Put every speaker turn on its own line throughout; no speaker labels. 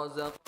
رزق.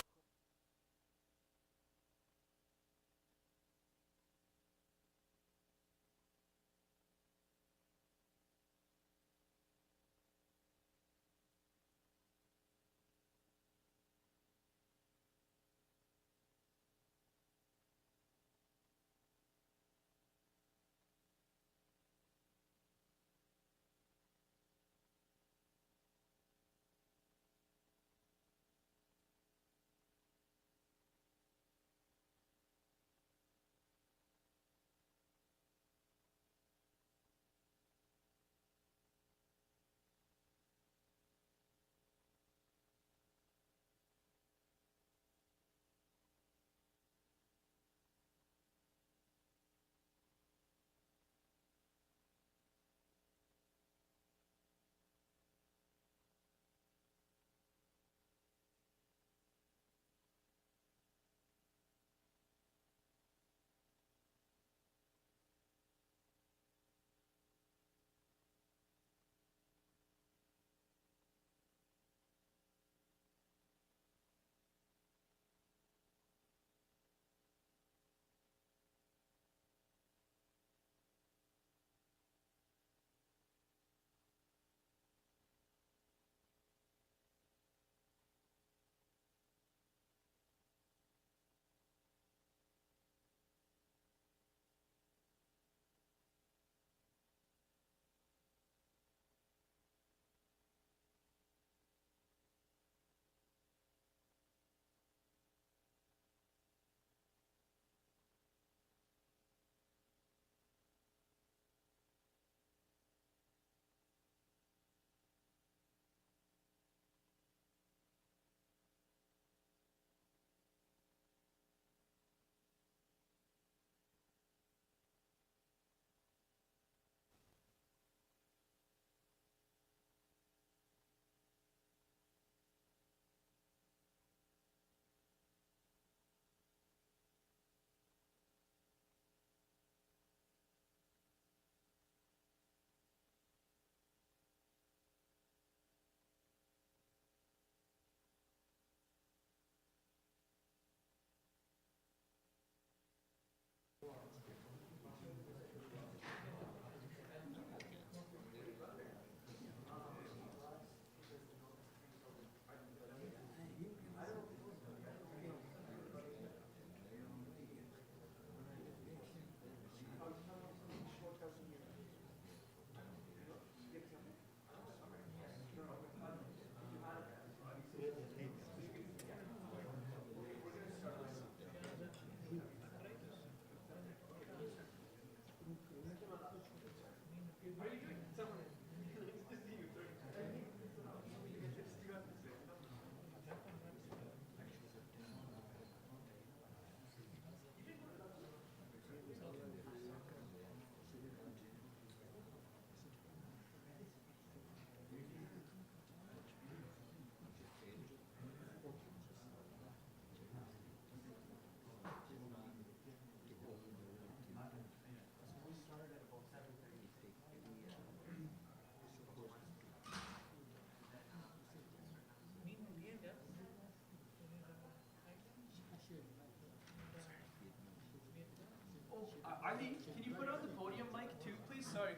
Ali, can you put on the podium mic too, please? Sorry.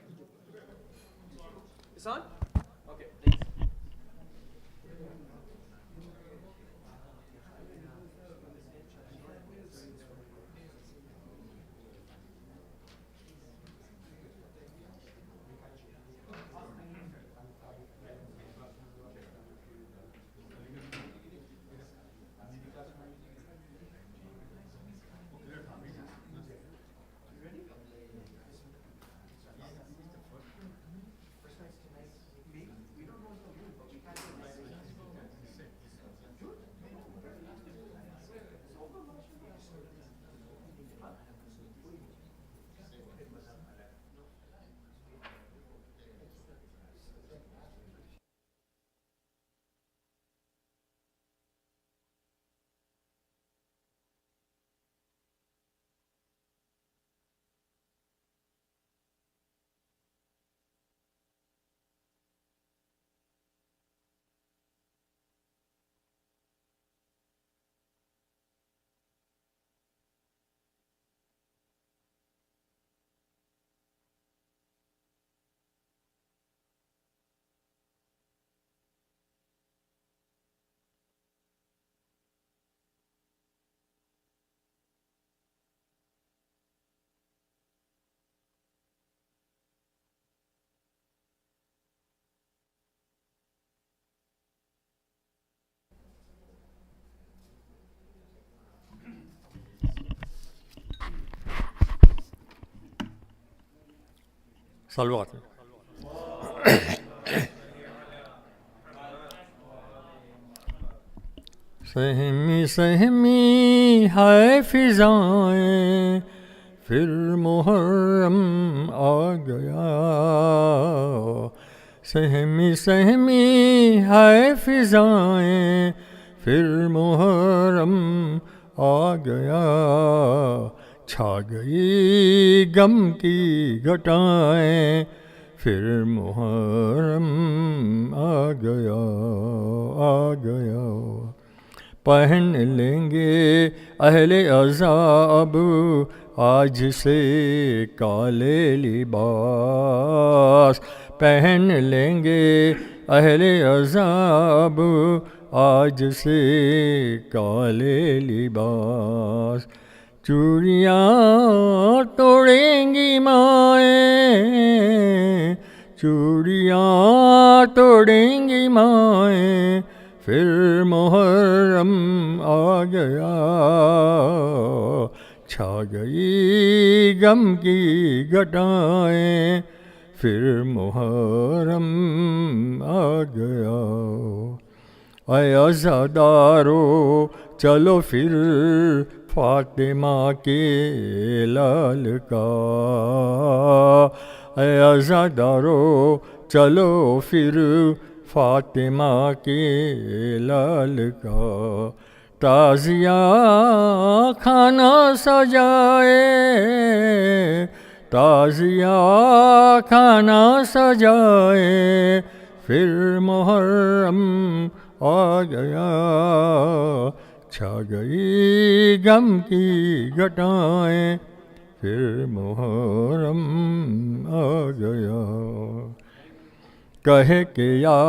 It's on? Okay, thanks.
صلوات. سہمی سہمی ہے فضائیں پھر محرم آ گیا. سہمی سہمی ہے فضائیں پھر محرم آ گیا. چھا گئی غم کی گھٹائیں پھر محرم آ گیا آ گیا. پہن لیں گے اہل عذاب آج سے کالے لباس. پہن لیں گے اہل عذاب آج سے کالے لباس. چوڑیاں توڑیں گی مائیں چوڑیاں توڑیں گی مائیں پھر محرم آ گیا. چھا گئی غم کی گھٹائیں پھر محرم آ گیا. اے عزادارو چلو پھر فاطمہ کے لال کا. اے عزادارو چلو پھر فاطمہ کے لال کا. تعزیہ کھانا سجائے تعزیہ کھانا سجائے پھر محرم آ گیا. چھا گئی غم کی گھٹائیں پھر محرم آ گیا. کہے کہ یا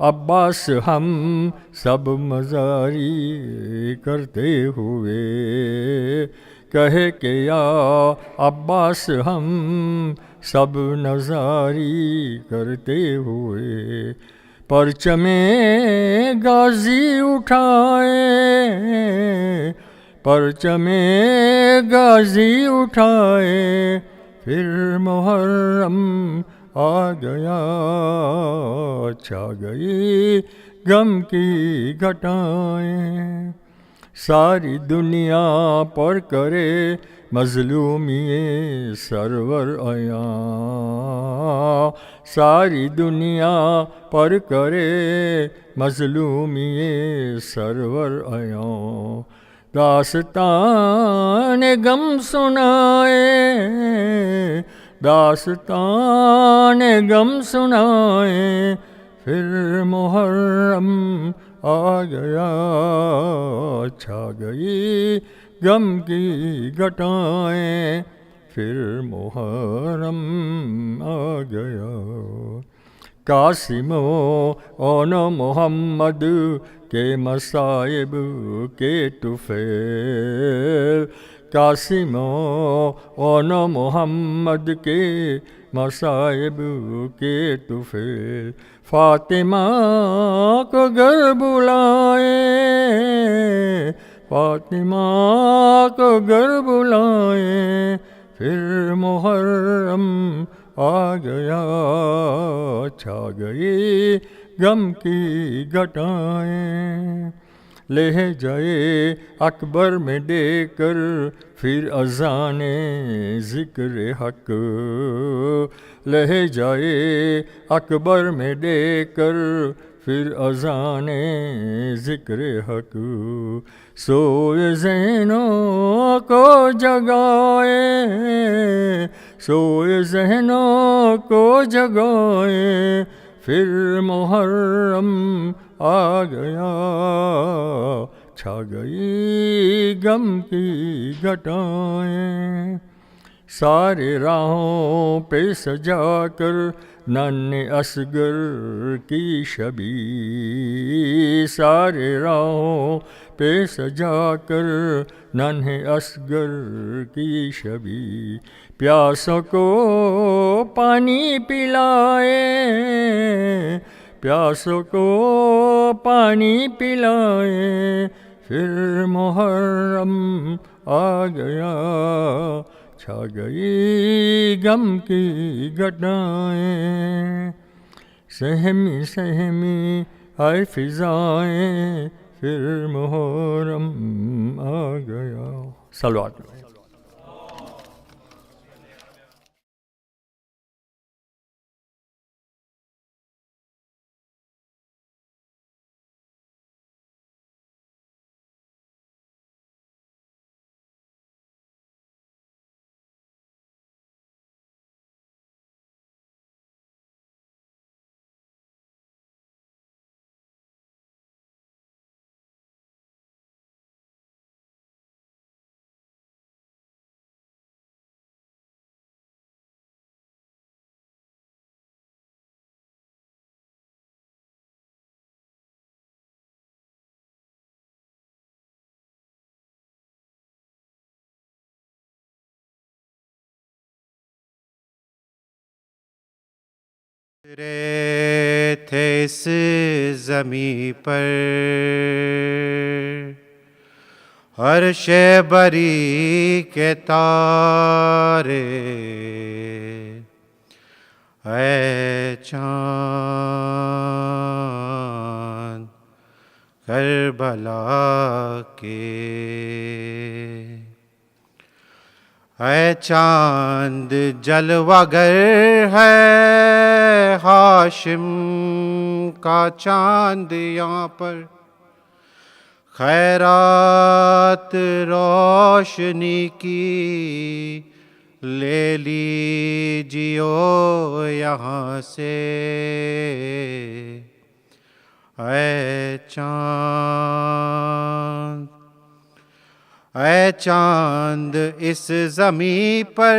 عباس ہم سب مزاری کرتے ہوئے. کہے کہ یا عباس ہم سب نظاری کرتے ہوئے. پرچم غازی اٹھائے پرچم غازی اٹھائے پھر محرم آ گیا. چھا گئی غم کی گھٹائیں. ساری دنیا پر کرے مظلومی سرور عیاں. ساری دنیا پر کرے مظلومی سرور عیاں. داستان غم سنائے داستان غم سنائے پھر محرم آ گیا. چھا گئی غم کی گھٹائیں پھر محرم آ گیا. قاسم اون محمد کے مصائب کے طفیل. قاسم اون محمد کے مصائب کے طفیل. فاطمہ کو گر بلائے فاطمہ کو گر بلائے پھر محرم آ گیا. چھا گئی غم کی گھٹائیں. لہجۂ اکبر میں دے کر پھر اذان ذکر حق. لہجۂ اکبر میں دے کر پھر اذان ذکر حق. سوئے ذہنوں کو جگائے سوئے ذہنوں کو جگائے پھر محرم آ گیا. چھا گئی غم کی گھٹائیں. سارے راہوں پہ سجا کر ننھے اصغر کی شبی. سارے راہوں پہ سجا کر ننھے اصغر کی شبی. پیاسوں کو پانی پلائے پیاسوں کو پانی پلائے پھر محرم آ گیا. چھا گئی غم کی گھٹائیں، سہمی سہمی آئے فضائیں، پھر محرم آ گیا. صلوات.
رے تھے اس زمیں پر عرش بری کے تارے، اے چاند کربلا کے، اے چاند جلوہ گر ہے ہاشم کا چاند یہاں پر، خیرات روشنی کی لے لیجیو یہاں سے، اے چاند، اے چاند اس زمیں پر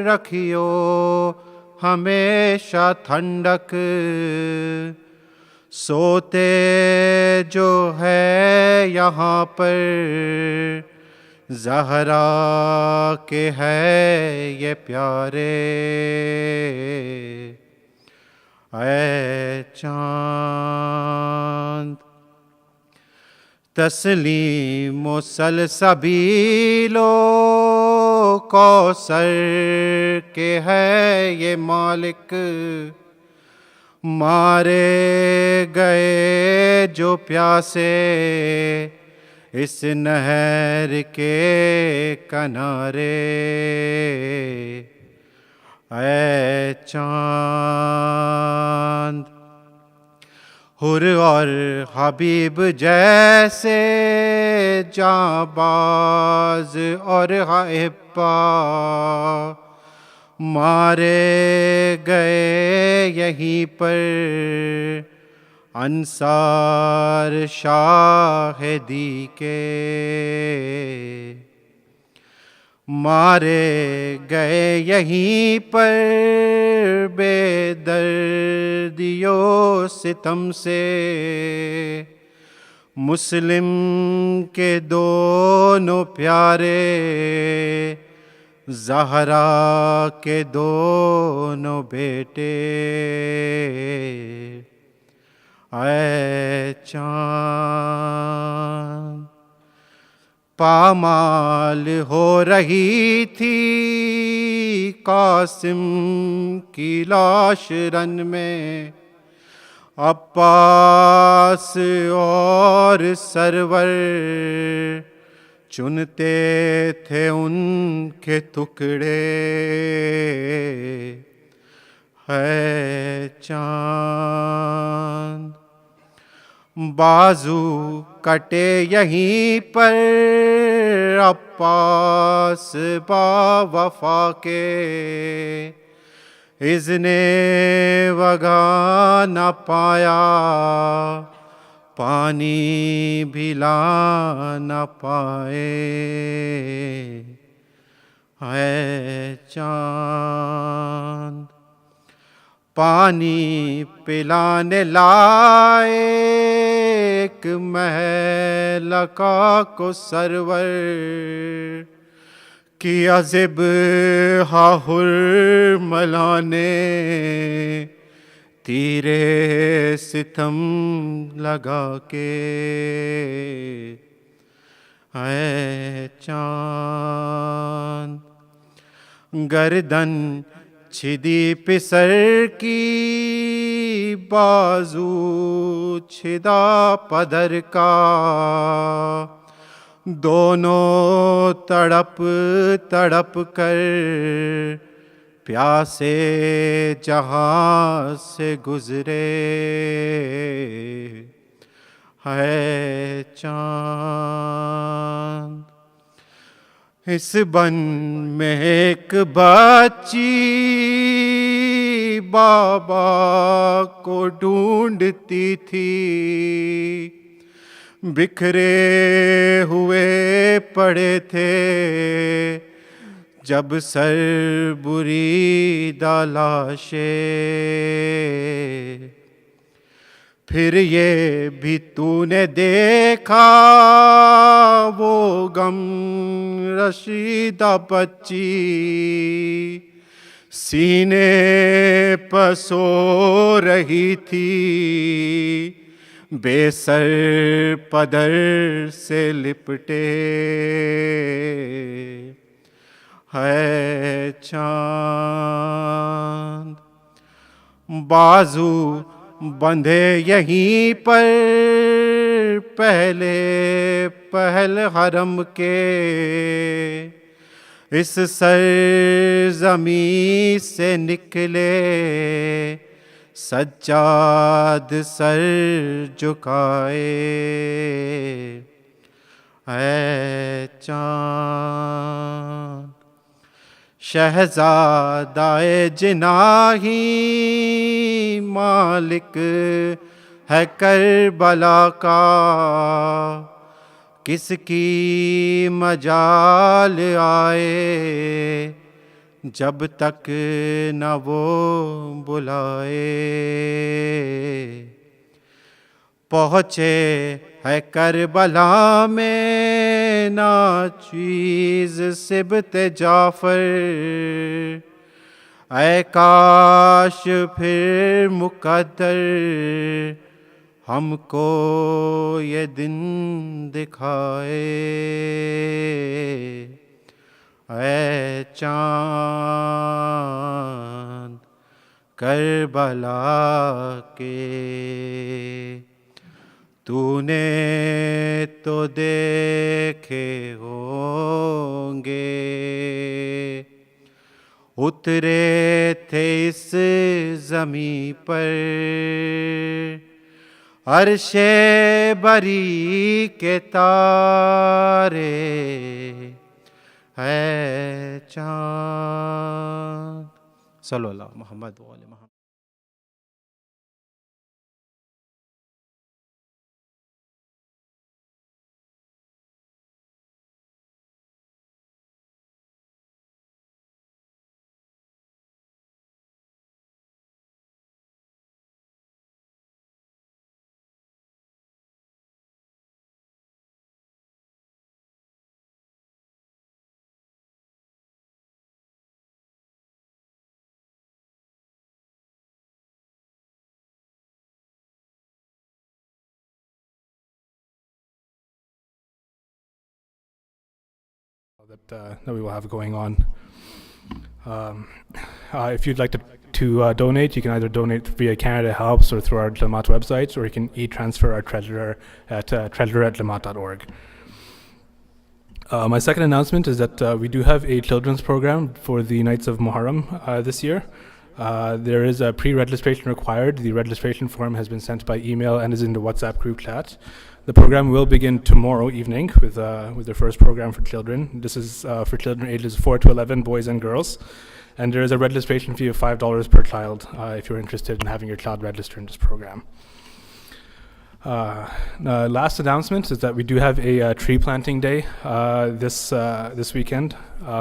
رکھیو ہمیشہ ٹھنڈک، سوتے جو ہے یہاں پر زہرا کے ہے یہ پیارے، اے چاند تسلیم و سلسبیل و کوثر کے ہے یہ مالک، مارے گئے جو پیاسے اس نہر کے کنارے، اے چاند حر اور حبیب جیسے جانباز اور حبا مارے گئے یہیں پر انصار شاہدی کے، مارے گئے یہیں پر بے دردیو ستم سے، مسلم کے دونوں پیارے زہرا کے دونوں بیٹے، اے چاند پامال ہو رہی تھی قاسم کی لاش رن میں، عباس اور سرور چنتے تھے ان کے ٹکڑے، ہے چاند بازو کٹے یہیں پر عباس با وفا کے، اذن وغا نہ پایا پانی بھی لا نہ پائے، اے چاند پانی پلانے لائے ایک مہلکا کو سرور کیا ذبح حرملا نے، تیرے ستم لگا کے، اے چاند گردن چھدی پسر کی بازو چھدا پدر کا دونوں تڑپ تڑپ کر پیاسے جہاں سے گزرے ہے چاند اس بن میں ایک بچی بابا کو ڈھونڈتی تھی بکھرے ہوئے پڑے تھے جب سر بریدہ لاشیں پھر یہ بھی تو نے دیکھا وہ غم رشیدہ بچی سینے پر سو رہی تھی بے سر پدر سے لپٹے ہے چاند بازو بندھے یہیں پر پہلے پہل حرم کے اس سرزمین سے نکلے سجاد سر جھکائے اے چاند شہزادہ جناحی مالک ہے کربلا کا کس کی مجال آئے جب تک نہ وہ بلائے پہنچے ہے کربلا میں ناچیز سبت جعفر اے کاش پھر مقدر ہم کو یہ دن دکھائے اے چاند کربلا کے تو نے تو دیکھے ہوں گے اترے تھے اس زمیں پر عرش بری کے تارے ہے چاند صلی اللہ محمد و آل محمد.
That we will have going on. If you'd like to donate, you can either donate via Canada Helps or through our Lamat websites, or you can e-transfer our treasurer at treasurer@lamat.org. My second announcement is that we do have a children's program for the Nights of Muharram this year. There is a pre-registration required. The registration form has been sent by email and is in the WhatsApp group chat. The program will begin tomorrow evening with the first program for children. This is for children ages 4 to 11, boys and girls. And there is a registration fee of $5 per child if you're interested in having your child register in this program. Last announcement is that we do have a tree planting day this weekend,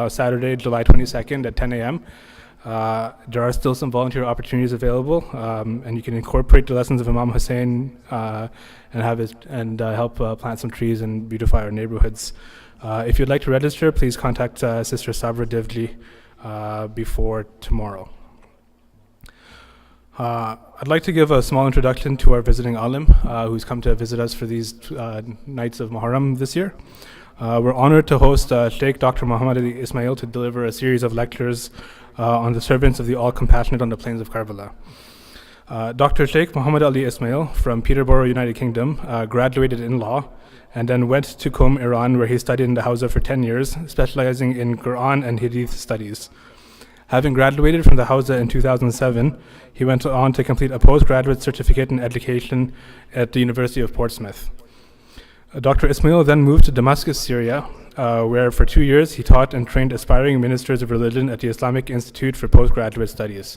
Saturday, July 22nd at 10 a.m. There are still some volunteer opportunities available, and you can incorporate the lessons of Imam Hussein and help plant some trees and beautify our neighborhoods. If you'd like to register, please contact Sister Sabra Divli before tomorrow. I'd like to give a small introduction to our visiting alim who's come to visit us for these nights of Muharram this year. We're honored to host Shaykh Dr. Mohammed Ismail to deliver a series of lectures on the servants of the All-Compassionate on the plains of Karbala. Dr. Shaykh Mohammed Ali Ismail from Peterborough, United Kingdom, graduated in law and then went to Qom, Iran, where he studied in the Hawza for 10 years, specializing in Quran and Hadith studies. Having graduated from the Hawza in 2007, he went on to complete a postgraduate certificate in education at the University of Portsmouth. Dr. Ismail then moved to Damascus, Syria, where for 2 years he taught and trained aspiring ministers of religion at the Islamic Institute for Postgraduate Studies.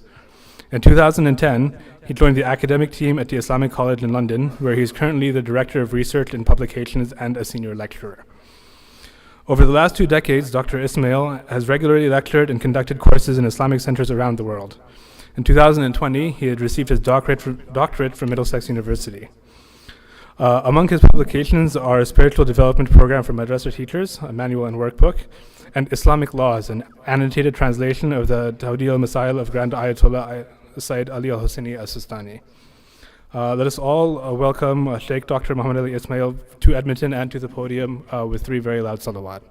In 2010, he joined the academic team at the Islamic College in London, where he is currently the Director of Research and Publications and a senior lecturer. Over the last 2 decades, Dr. Ismail has regularly lectured and conducted courses in Islamic centers around the world. In 2020, he had received his doctorate from Middlesex University. Among his publications are a spiritual development program for madrasa teachers, a manual and workbook, and Islamic laws, an annotated translation of the Tawdi al-Masail of Grand Ayatollah Sayyid Ali al-Husseini as-Sistani. Let us all welcome Shaykh Dr. Mohammed Ali Ismail to Edmonton and to the podium with 3 very loud salawat.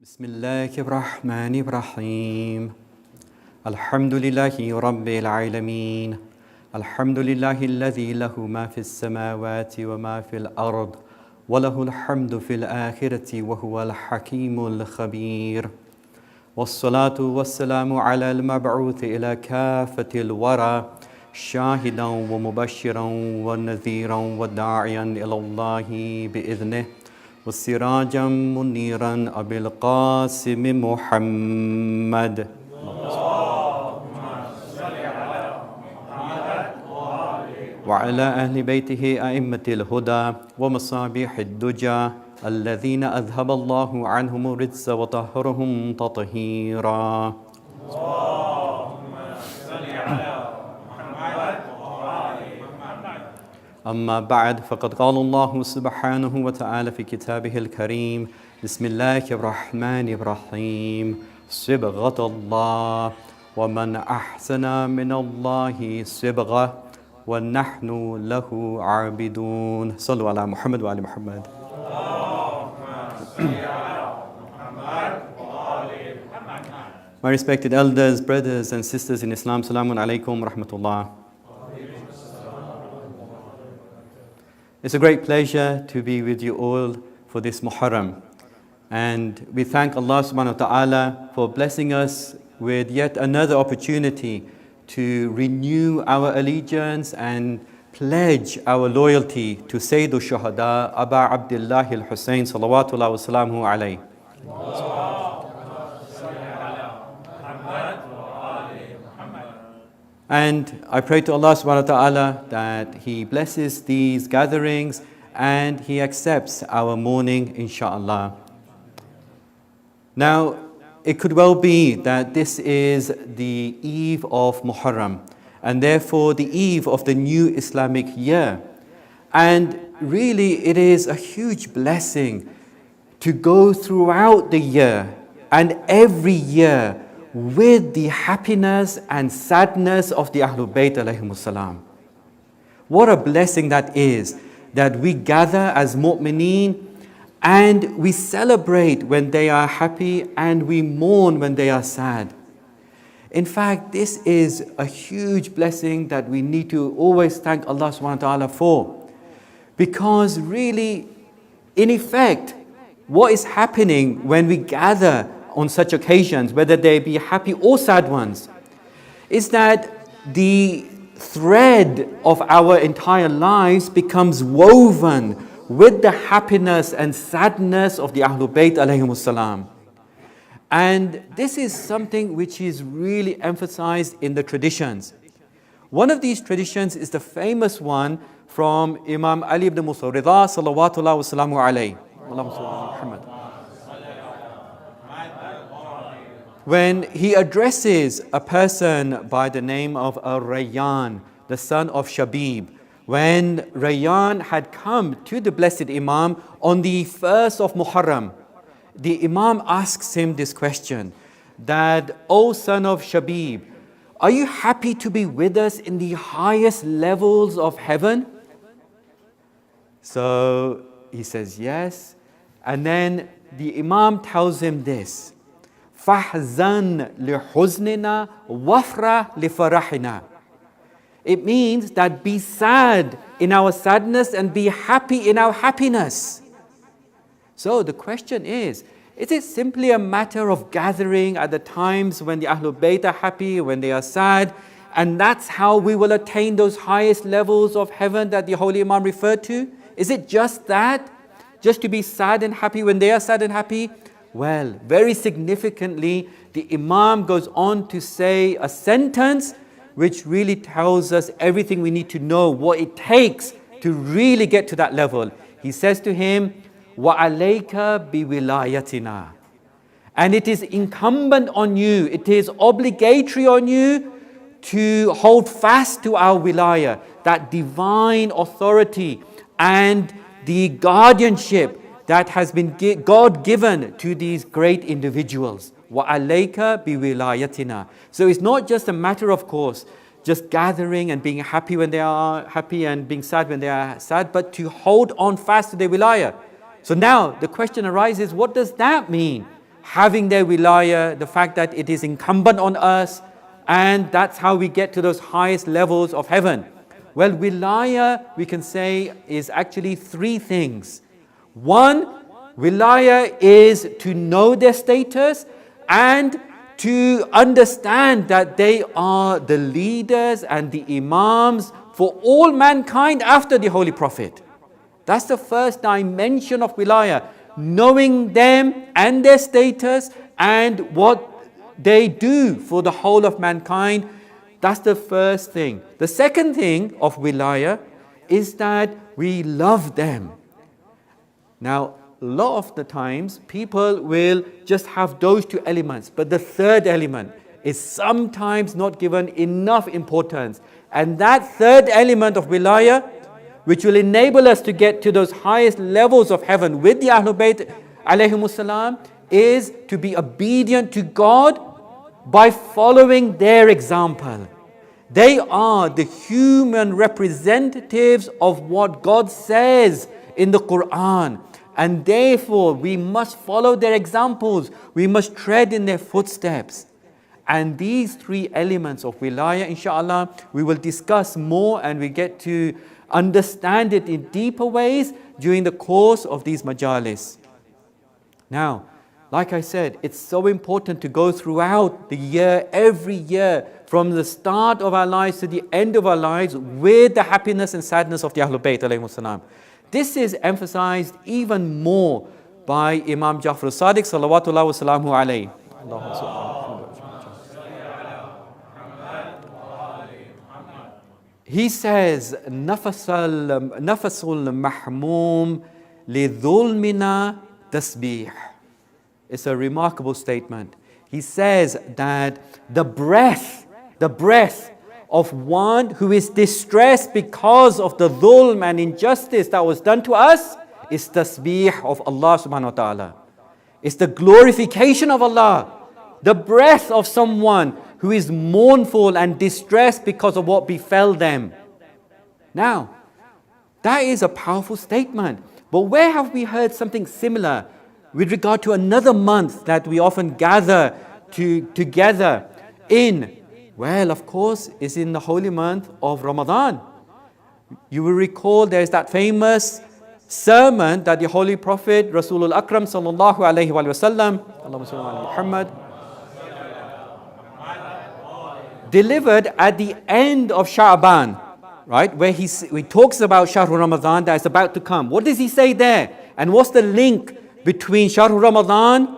بسم الله الرحمن الرحيم الحمد لله رب العالمين الحمد لله الذي له ما في السماوات وما في الأرض وله الحمد في الآخرة وهو الحكيم الخبير والصلاة والسلام على المبعوث إلى كافة الورى شاهدا ومبشرا ونذيرا وداعيا إلى الله بإذنه وسراجا منيرا أبي القاسم محمد وعلى أهل بيته أئمة الهدى ومصابيح الدجى الذين أذهب الله عنهم الرجس وطهرهم تطهيرا أما بعد فقد قال الله سبحانه وتعالى في كتابه الكريم بسم الله الرحمن الرحيم صبغة الله ومن أحسن من الله صبغة ونحن له عابدون صلوا على محمد وعلى محمد My respected elders, brothers and sisters in Islam, Assalamu alaikum wa rahmatullah. It's a great pleasure to be with you all for this Muharram. And we thank Allah subhanahu wa ta'ala for blessing us with yet another opportunity to renew our allegiance and pledge our loyalty to Sayyid al-Shuhada, Aba Abdullah al-Hussein salawatullah wa salamuhu alayhi. And I pray to Allah subhanahu wa ta'ala that He blesses these gatherings and He accepts our mourning, inshaAllah. Now, it could well be that this is the eve of Muharram and therefore the eve of the new Islamic year. And really it is a huge blessing to go throughout the year and every year with the happiness and sadness of the Ahlul Bayt alayhimus salam. What a blessing that is, that we gather as mu'mineen and we celebrate when they are happy and we mourn when they are sad. In fact, this is a huge blessing that we need to always thank Allah subhanahu wa ta'ala for. Because really, in effect, what is happening when we gather on such occasions, whether they be happy or sad ones, is that the thread of our entire lives becomes woven with the happiness and sadness of the Ahlul Bayt alayhimus salam. And this is something which is really emphasized in the traditions. One of these traditions is the famous one from Imam Ali ibn Musa Rida salawatullah wa salamu alayhi. Allahumma salli ala Muhammad. When he addresses a person by the name of Rayyan, the son of Shabib, when Rayyan had come to the blessed Imam on the 1st of Muharram, the Imam asks him this question, that, O son of Shabib, are you happy to be with us in the highest levels of heaven? So he says yes. And then the Imam tells him this, فَحْزَنْ لِحُزْنِنَا وَفْرَ لِفَرَحِنَا. It means that be sad in our sadness and be happy in our happiness. So the question is it simply a matter of gathering at the times when the Ahlul Bayt are happy, when they are sad, and that's how we will attain those highest levels of heaven that the Holy Imam referred to? Is it just that? Just to be sad and happy when they are sad and happy? Well, very significantly, the Imam goes on to say a sentence which really tells us everything we need to know, what it takes to really get to that level. He says to him, وَعَلَيْكَ بِوِلَايَتِنَا. And it is incumbent on you, it is obligatory on you to hold fast to our wilayah, that divine authority and the guardianship that has been God given to these great individuals. وَعَلَيْكَ بِوِلَايَتِنَا. So it's not just a matter of course, just gathering and being happy when they are happy and being sad when they are sad, but to hold on fast to their wilayah. So now the question arises, what does that mean? Having their wilayah, the fact that it is incumbent on us, and that's how we get to those highest levels of heaven. Well, wilayah, we can say, is actually three things. One, wilayah is to know their status and to understand that they are the leaders and the imams for all mankind after the Holy Prophet. That's the first dimension of wilayah, knowing them and their status and what they do for the whole of mankind. That's the first thing. The second thing of wilayah is that we love them. Now, a lot of the times, people will just have those two elements, but the third element is sometimes not given enough importance. And that third element of wilayah, which will enable us to get to those highest levels of heaven with the Ahlul Bayt alayhimus salam, is to be obedient to God by following their example. They are the human representatives of what God says in the Quran. And therefore, we must follow their examples. We must tread in their footsteps. And these three elements of wilayah, inshallah, we will discuss more and we get to understand it in deeper ways during the course of these majalis. Now, like I said, it's so important to go throughout the year, every year, from the start of our lives to the end of our lives, with the happiness and sadness of the Ahlul Bayt alayhimus salam. This is emphasized even more by Imam Ja'far as-Sadiq salawatullah wa salamu alayhi. He says, nafasul mahmum lidhulmina tasbih. It's a remarkable statement. He says that the breath of one who is distressed because of the dhulm and injustice that was done to us is tasbih of Allah subhanahu wa ta'ala. It's the glorification of Allah. The breath of someone who is mournful and distressed because of what befell them. Now, that is a powerful statement. But where have we heard something similar with regard to another month that we often gather together in? Well, of course, it's in the holy month of Ramadan. You will recall there's that famous sermon that the Holy Prophet Rasulul Akram sallallahu alayhi wa sallam, Allahumma salli ala Muhammad, delivered at the end of Sha'ban, right? Where he talks about Shahru Ramadan that is about to come. What does he say there? And what's the link between Shahru Ramadan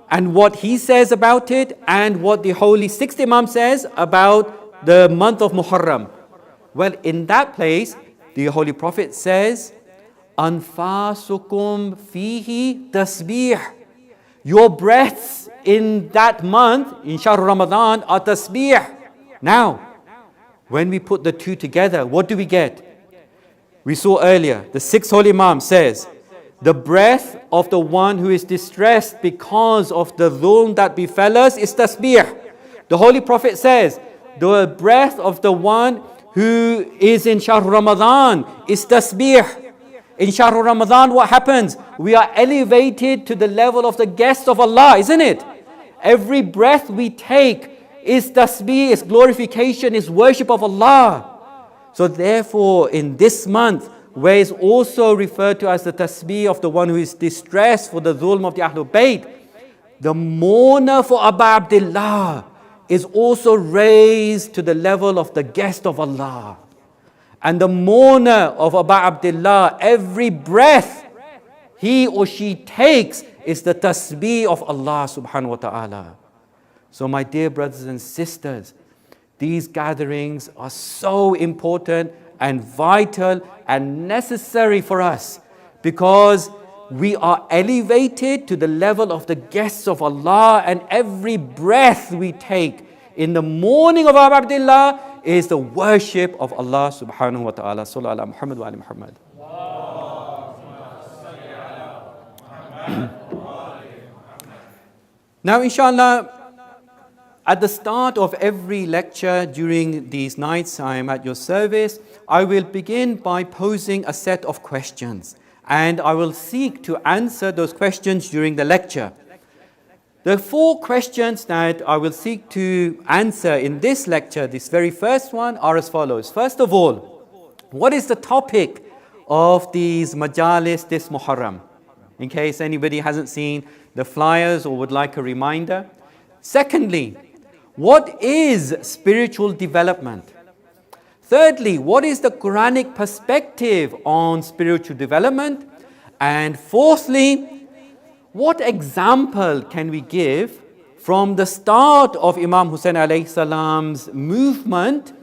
and what he says about it, and what the holy sixth Imam says about the month of Muharram. Well, in that place, the Holy Prophet says, Anfasukum fihi tasbih. Your breaths in that month, in Shahr Ramadan, are tasbih. Now, when we put the two together, what do we get? We saw earlier, the sixth Holy Imam says, the breath of the one who is distressed because of the dhulm that befell us is tasbih. The Holy Prophet says, the breath of the one who is in Shahr Ramadan is tasbih. In Shahr Ramadan, what happens? We are elevated to the level of the guests of Allah, isn't it? Every breath we take is tasbih, is glorification, is worship of Allah. So therefore, in this month, where is also referred to as the tasbih of the one who is distressed for the dhulm of the Ahlul Bayt, the mourner for Abu Abdullah is also raised to the level of the guest of Allah. And the mourner of Abu Abdullah, every breath he or she takes is the tasbih of Allah subhanahu wa ta'ala. So my dear brothers and sisters, these gatherings are so important and vital and necessary for us, because we are elevated to the level of the guests of Allah, and every breath we take in the morning of Abu Abdullah is the worship of Allah subhanahu wa ta'ala. Sallallahu ala Muhammad wa ala Muhammad. Now inshallah, at the start of every lecture during these nights I am at your service, I will begin by posing a set of questions, and I will seek to answer those questions during the lecture. The 4 questions that I will seek to answer in this lecture, this very first one, are as follows. First of all, what is the topic of these majalis this Muharram? In case anybody hasn't seen the flyers or would like a reminder. Secondly, what is spiritual development? Thirdly, what is the Quranic perspective on spiritual development? And fourthly, what example can we give from the start of Imam Hussain alayhi salam's movement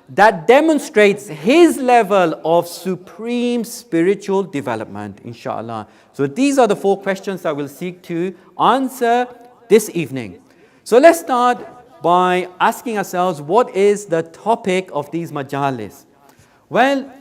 that demonstrates his level of supreme spiritual development, inshallah. So these are the 4 questions I will seek to answer this evening. So let's start by asking ourselves, what is the topic of these majalis? Well,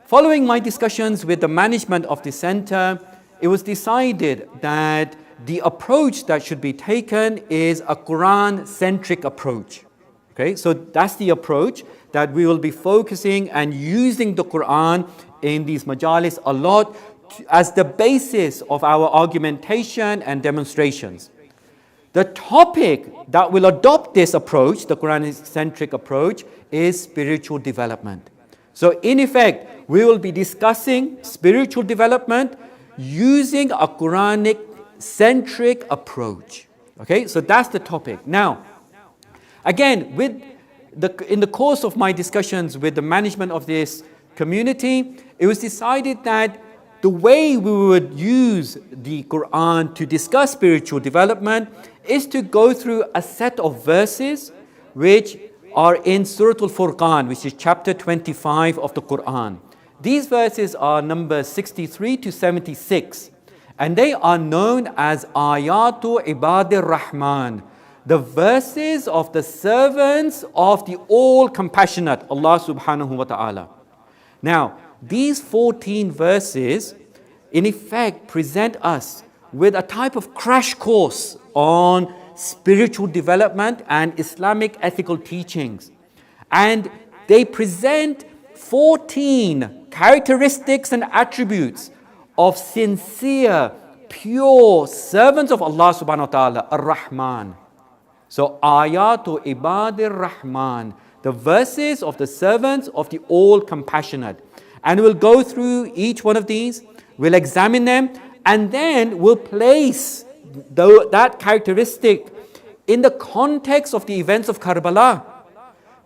following my discussions with the management of the center, it was decided that the approach that should be taken is a Quran-centric approach. Okay, so that's the approach that we will be focusing and using the Quran in these majalis a lot as the basis of our argumentation and demonstrations. The topic that will adopt this approach, the Quranic-centric approach, is spiritual development. So in effect, we will be discussing spiritual development using a Quranic-centric approach. Okay, so that's the topic. Now, again, in the course of my discussions with the management of this community, it was decided that the way we would use the Quran to discuss spiritual development is to go through a set of verses which are in Surah Al-Furqan, which is chapter 25 of the Quran. These verses are numbers 63 to 76, and they are known as Ayatu Ibadir Rahman, the verses of the servants of the all-compassionate Allah subhanahu wa ta'ala. Now, these 14 verses, in effect, present us with a type of crash course on spiritual development and Islamic ethical teachings. And they present 14 characteristics and attributes of sincere, pure servants of Allah subhanahu wa ta'ala, Ar-Rahman. So, Ayatu Ibadir Rahman, the verses of the servants of the all-compassionate. And we'll go through each one of these, we'll examine them, and then we'll place that characteristic in the context of the events of Karbala.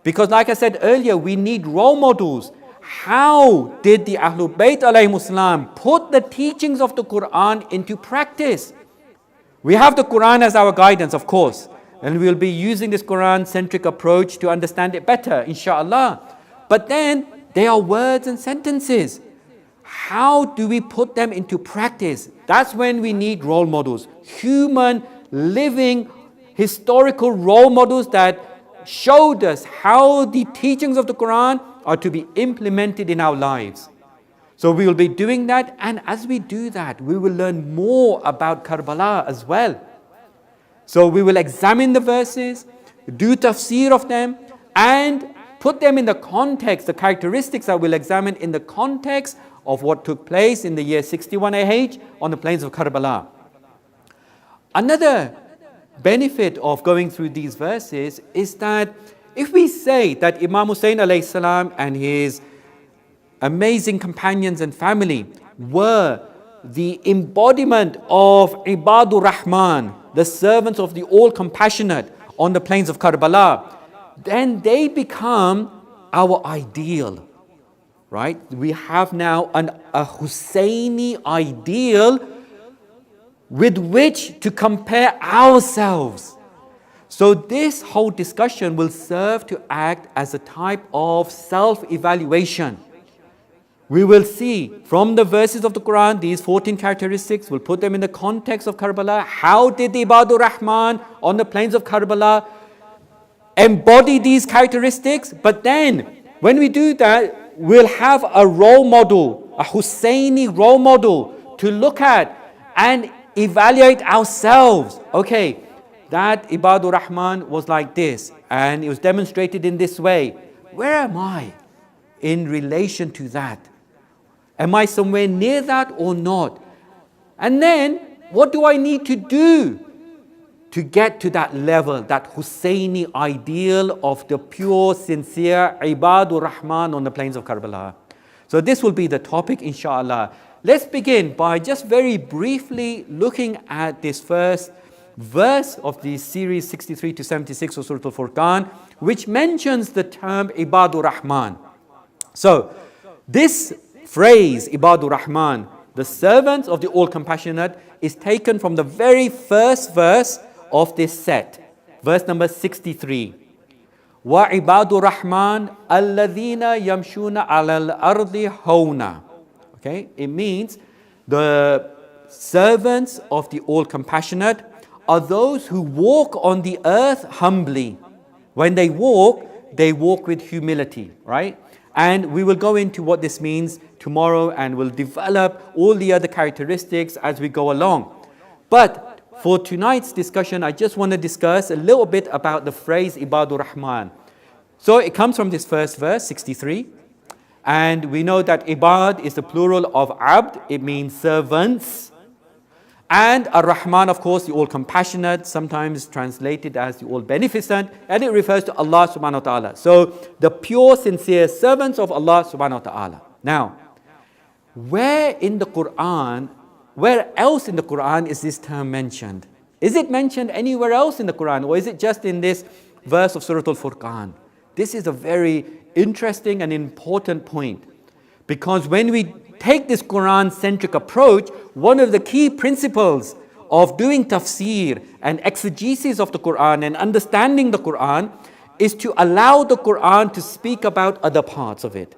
Because like I said earlier, we need role models. How did the Ahlul Bayt alayhimus salam put the teachings of the Quran into practice? We have the Quran as our guidance, of course, and we'll be using this Quran-centric approach to understand it better, inshallah. But then they are words and sentences. How do we put them into practice? That's when we need role models, human, living, historical role models that showed us how the teachings of the Quran are to be implemented in our lives. So we will be doing that, and as we do that, we will learn more about Karbala as well. So we will examine the verses, do tafsir of them, and put them in the context, the characteristics that we'll examine in the context of what took place in the year 61 AH on the plains of Karbala. Another benefit of going through these verses is that if we say that Imam Hussein alayhi salam and his amazing companions and family were the embodiment of Ibadur Rahman, the servants of the All-Compassionate on the plains of Karbala, then they become our ideal, right? We have now a Husseini ideal with which to compare ourselves. So this whole discussion will serve to act as a type of self-evaluation. We will see from the verses of the Quran, these 14 characteristics, we'll put them in the context of Karbala. How did the Ibadur Rahman on the plains of Karbala embody these characteristics? But then, when we do that, we'll have a role model, a Husseini role model to look at and evaluate ourselves. Okay, that Ibadur Rahman was like this, and it was demonstrated in this way. Where am I in relation to that? Am I somewhere near that or not? And then, what do I need to do to get to that level, that Husseini ideal of the pure, sincere Ibadur Rahman on the plains of Karbala? So this will be the topic, inshallah. Let's begin by just very briefly looking at this first verse of the series 63 to 76 of Surah Al-Furqan, which mentions the term Ibadur Rahman. So, this phrase, Ibadur Rahman, the servants of the All-Compassionate, is taken from the very first verse of this set. Verse number 63. وَعِبَادُ الرَّحْمَنِ الَّذِينَ يَمْشُونَ عَلَى الْأَرْضِ هَوْنًا. Okay, it means the servants of the All-Compassionate are those who walk on the earth humbly. When they walk with humility, right? And we will go into what this means tomorrow, and we'll develop all the other characteristics as we go along. But for tonight's discussion, I just want to discuss a little bit about the phrase Ibadur Rahman. So it comes from this first verse, 63. And we know that Ibad is the plural of Abd. It means servants. And Ar-Rahman, of course, the All-Compassionate, sometimes translated as the All-Beneficent, and it refers to Allah subhanahu wa ta'ala. So, the pure, sincere servants of Allah subhanahu wa ta'ala. Now, where else in the Quran is this term mentioned? Is it mentioned anywhere else in the Quran, or is it just in this verse of Surah Al-Furqan? This is a very interesting and important point, because when we take this Quran-centric approach, one of the key principles of doing tafsir and exegesis of the Quran and understanding the Quran is to allow the Quran to speak about other parts of it.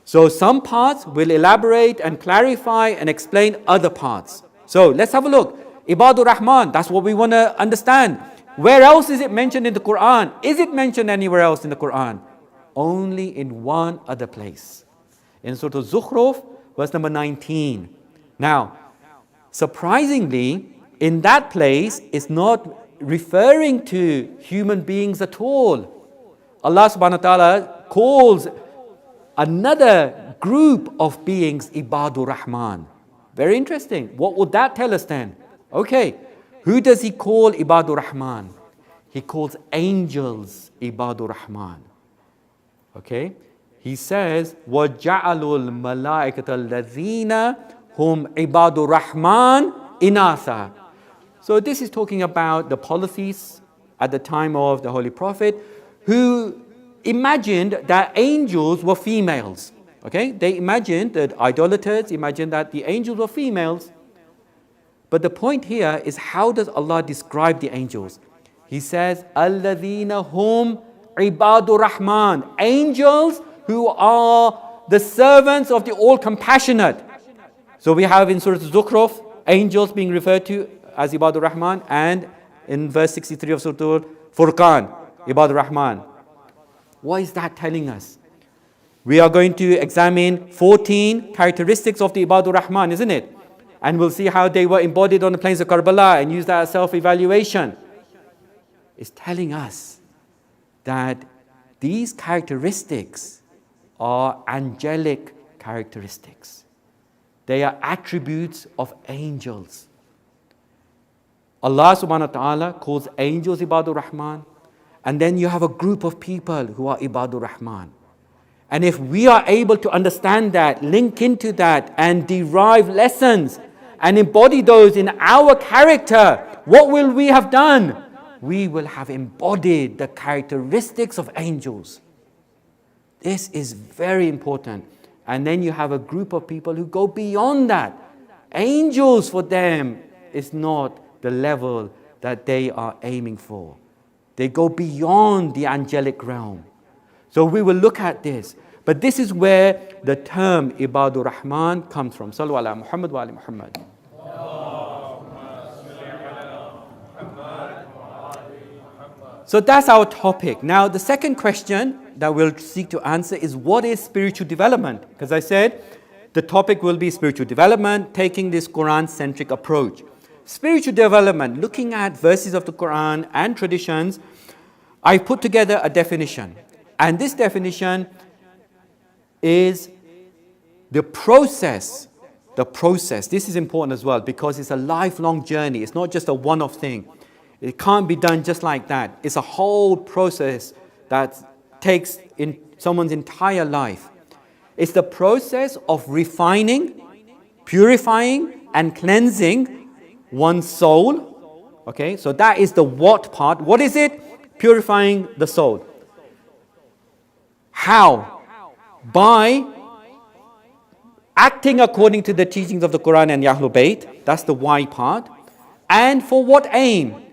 So some parts will elaborate and clarify and explain other parts. So let's have a look. Ibadur Rahman, that's what we want to understand. Where else is it mentioned in the Quran? Is it mentioned anywhere else in the Quran? Only in one other place. In Surah Al-Zukhruf, verse number 19. Now, surprisingly, in that place, it's not referring to human beings at all. Allah subhanahu wa ta'ala calls another group of beings Ibadur Rahman. Very interesting. What would that tell us then? Okay, who does he call Ibadur Rahman? He calls angels Ibadur Rahman. Okay? He says, وَجَعَلُوا الْمَلَائِكَةَ الَّذِينَ هُمْ عِبَادُ الرَّحْمَنِ إِنَاثًا. So this is talking about the polytheists at the time of the Holy Prophet, who imagined that angels were females. Okay, they imagined that idolaters imagined that the angels were females. But the point here is, how does Allah describe the angels? He says, Alladhina hum ibadur rahman. Angels who are the servants of the all-compassionate. So we have in Surah Zukhruf, angels being referred to as ibadur rahman, and in verse 63 of Surah Furqan, ibadur rahman. What is that telling us? We are going to examine 14 characteristics of the ibadur rahman, isn't it? And we'll see how they were embodied on the plains of Karbala and use that as self-evaluation. It's telling us that these characteristics are angelic characteristics. They are attributes of angels. Allah subhanahu wa ta'ala calls angels ibadur rahman, and then you have a group of people who are ibadur rahman. And if we are able to understand that, link into that, and derive lessons and embody those in our character, what will we have done? We will have embodied the characteristics of angels. This is very important. And then you have a group of people who go beyond that. Angels, for them, is not the level that they are aiming for. They go beyond the angelic realm. So we will look at this. But this is where the term Ibadur Rahman comes from. Sallu ala Muhammad wa ali Muhammad. So that's our topic. Now the second question that we'll seek to answer is, what is spiritual development? Because I said the topic will be spiritual development, taking this Quran-centric approach. Spiritual development, looking at verses of the Quran and traditions, I put together a definition. And this definition is the process. The process. This is important as well, because it's a lifelong journey. It's not just a one-off thing. It can't be done just like that. It's a whole process that takes in someone's entire life. It's the process of refining, purifying, and cleansing one's soul. Okay, so that is the what part. What is it? Purifying the soul. How? By acting according to the teachings of the Quran and Ahlul Bayt. That's the why part. And for what aim?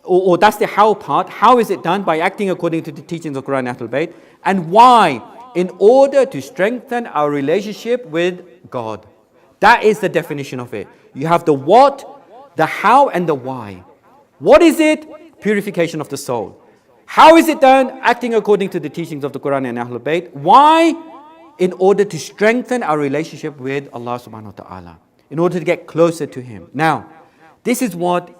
Or that's the how part. How is it done? By acting according to the teachings of Quran and Ahlul Bayt. And why? In order to strengthen our relationship with God. That is the definition of it. You have the what, the how, and the why. What is it? Purification of the soul. How is it done? Acting according to the teachings of the Quran and Ahlul Bayt. Why? In order to strengthen our relationship with Allah subhanahu wa ta'ala. In order to get closer to Him. Now, this is what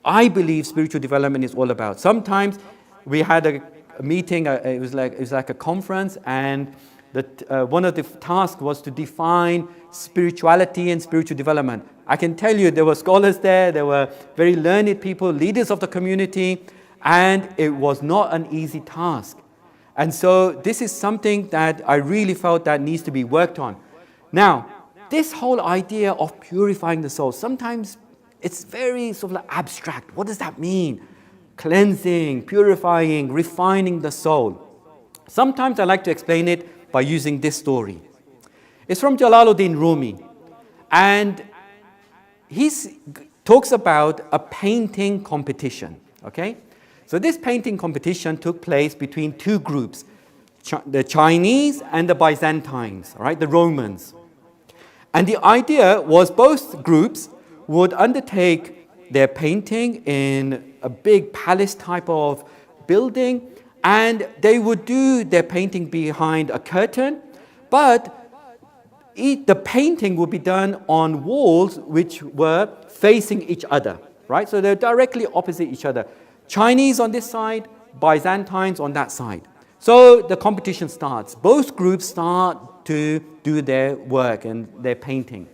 I believe spiritual development is all about. Sometimes we had a meeting, it was like a conference, and one of the tasks was to define spirituality and spiritual development. I can tell you there were scholars there were very learned people, leaders of the community, and it was not an easy task. And so this is something that I really felt that needs to be worked on. Now, this whole idea of purifying the soul, sometimes it's very sort of like abstract. What does that mean? Cleansing, purifying, refining the soul. Sometimes I like to explain it by using this story. It's from Jalaluddin Rumi. And he talks about a painting competition. Okay? So this painting competition took place between two groups, the Chinese and the Byzantines, right? The Romans. And the idea was both groups would undertake their painting in a big palace type of building, and they would do their painting behind a curtain, but the painting would be done on walls which were facing each other, right? So they're directly opposite each other. Chinese on this side, Byzantines on that side. So the competition starts. Both groups start to do their work and their painting.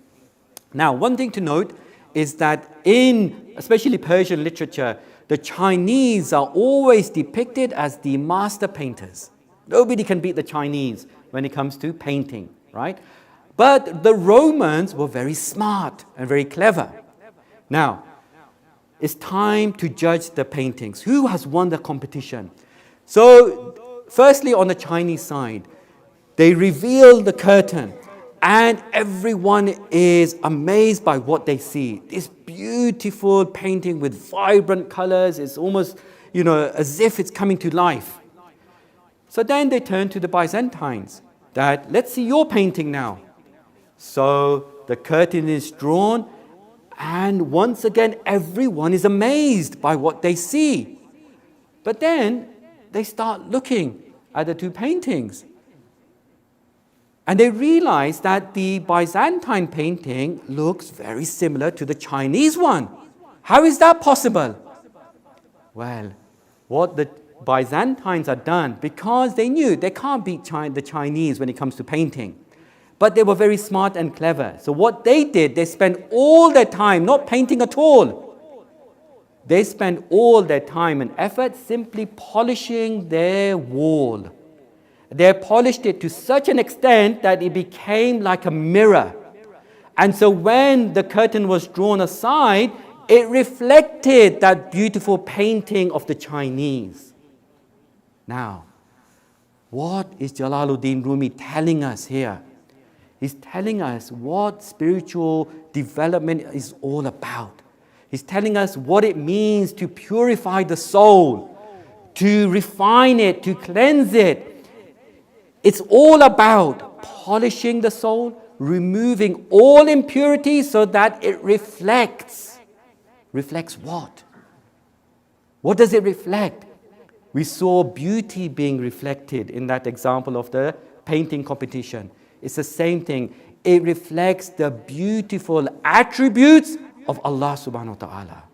Now, one thing to note is that in especially Persian literature, the Chinese are always depicted as the master painters. Nobody can beat the Chinese when it comes to painting, right? But the Romans were very smart and very clever. Now, it's time to judge the paintings. Who has won the competition? So, firstly, on the Chinese side, they reveal the curtain. And everyone is amazed by what they see. This beautiful painting with vibrant colors. It's almost, as if it's coming to life. So then they turn to the Byzantines that, let's see your painting now. So the curtain is drawn, and once again, everyone is amazed by what they see. But then they start looking at the two paintings. And they realize that the Byzantine painting looks very similar to the Chinese one. How is that possible? Well, what the Byzantines had done, because they knew they can't beat the Chinese when it comes to painting, but they were very smart and clever. So what they did, they spent all their time not painting at all. They spent all their time and effort simply polishing their wall. They polished it to such an extent that it became like a mirror. And so when the curtain was drawn aside, it reflected that beautiful painting of the Chinese. Now, what is Jalaluddin Rumi telling us here? He's telling us what spiritual development is all about. He's telling us what it means to purify the soul, to refine it, to cleanse it. It's all about polishing the soul, removing all impurities so that it reflects. Reflects what? What does it reflect? We saw beauty being reflected in that example of the painting competition. It's the same thing. It reflects the beautiful attributes of Allah subhanahu wa ta'ala.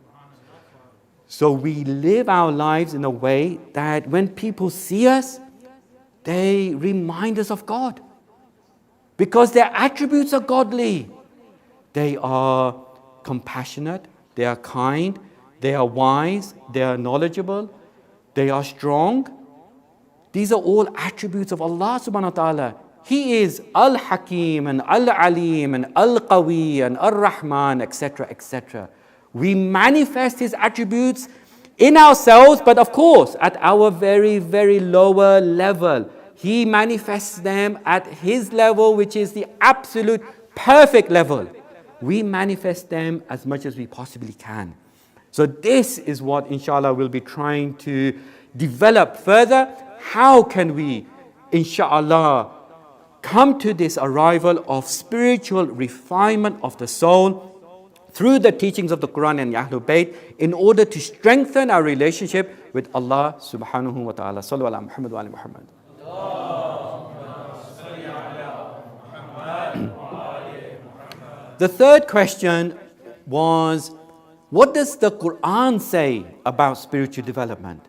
So we live our lives in a way that when people see us, they remind us of God. Because their attributes are godly. They are compassionate, they are kind, they are wise, they are knowledgeable, they are strong. These are all attributes of Allah subhanahu wa ta'ala. He is Al-Hakim and Al-Alim and Al-Qawi and Al-Rahman, etc., etc. We manifest His attributes in ourselves, but of course, at our very, very lower level. He manifests them at His level, which is the absolute perfect level. We manifest them as much as we possibly can. So this is what, inshallah, we'll be trying to develop further. How can we, inshallah, come to this arrival of spiritual refinement of the soul through the teachings of the Quran and Ahlul Bayt in order to strengthen our relationship with Allah subhanahu wa ta'ala. Sallu ala Muhammad wa ala Muhammad. The third question was, what does the Quran say about spiritual development?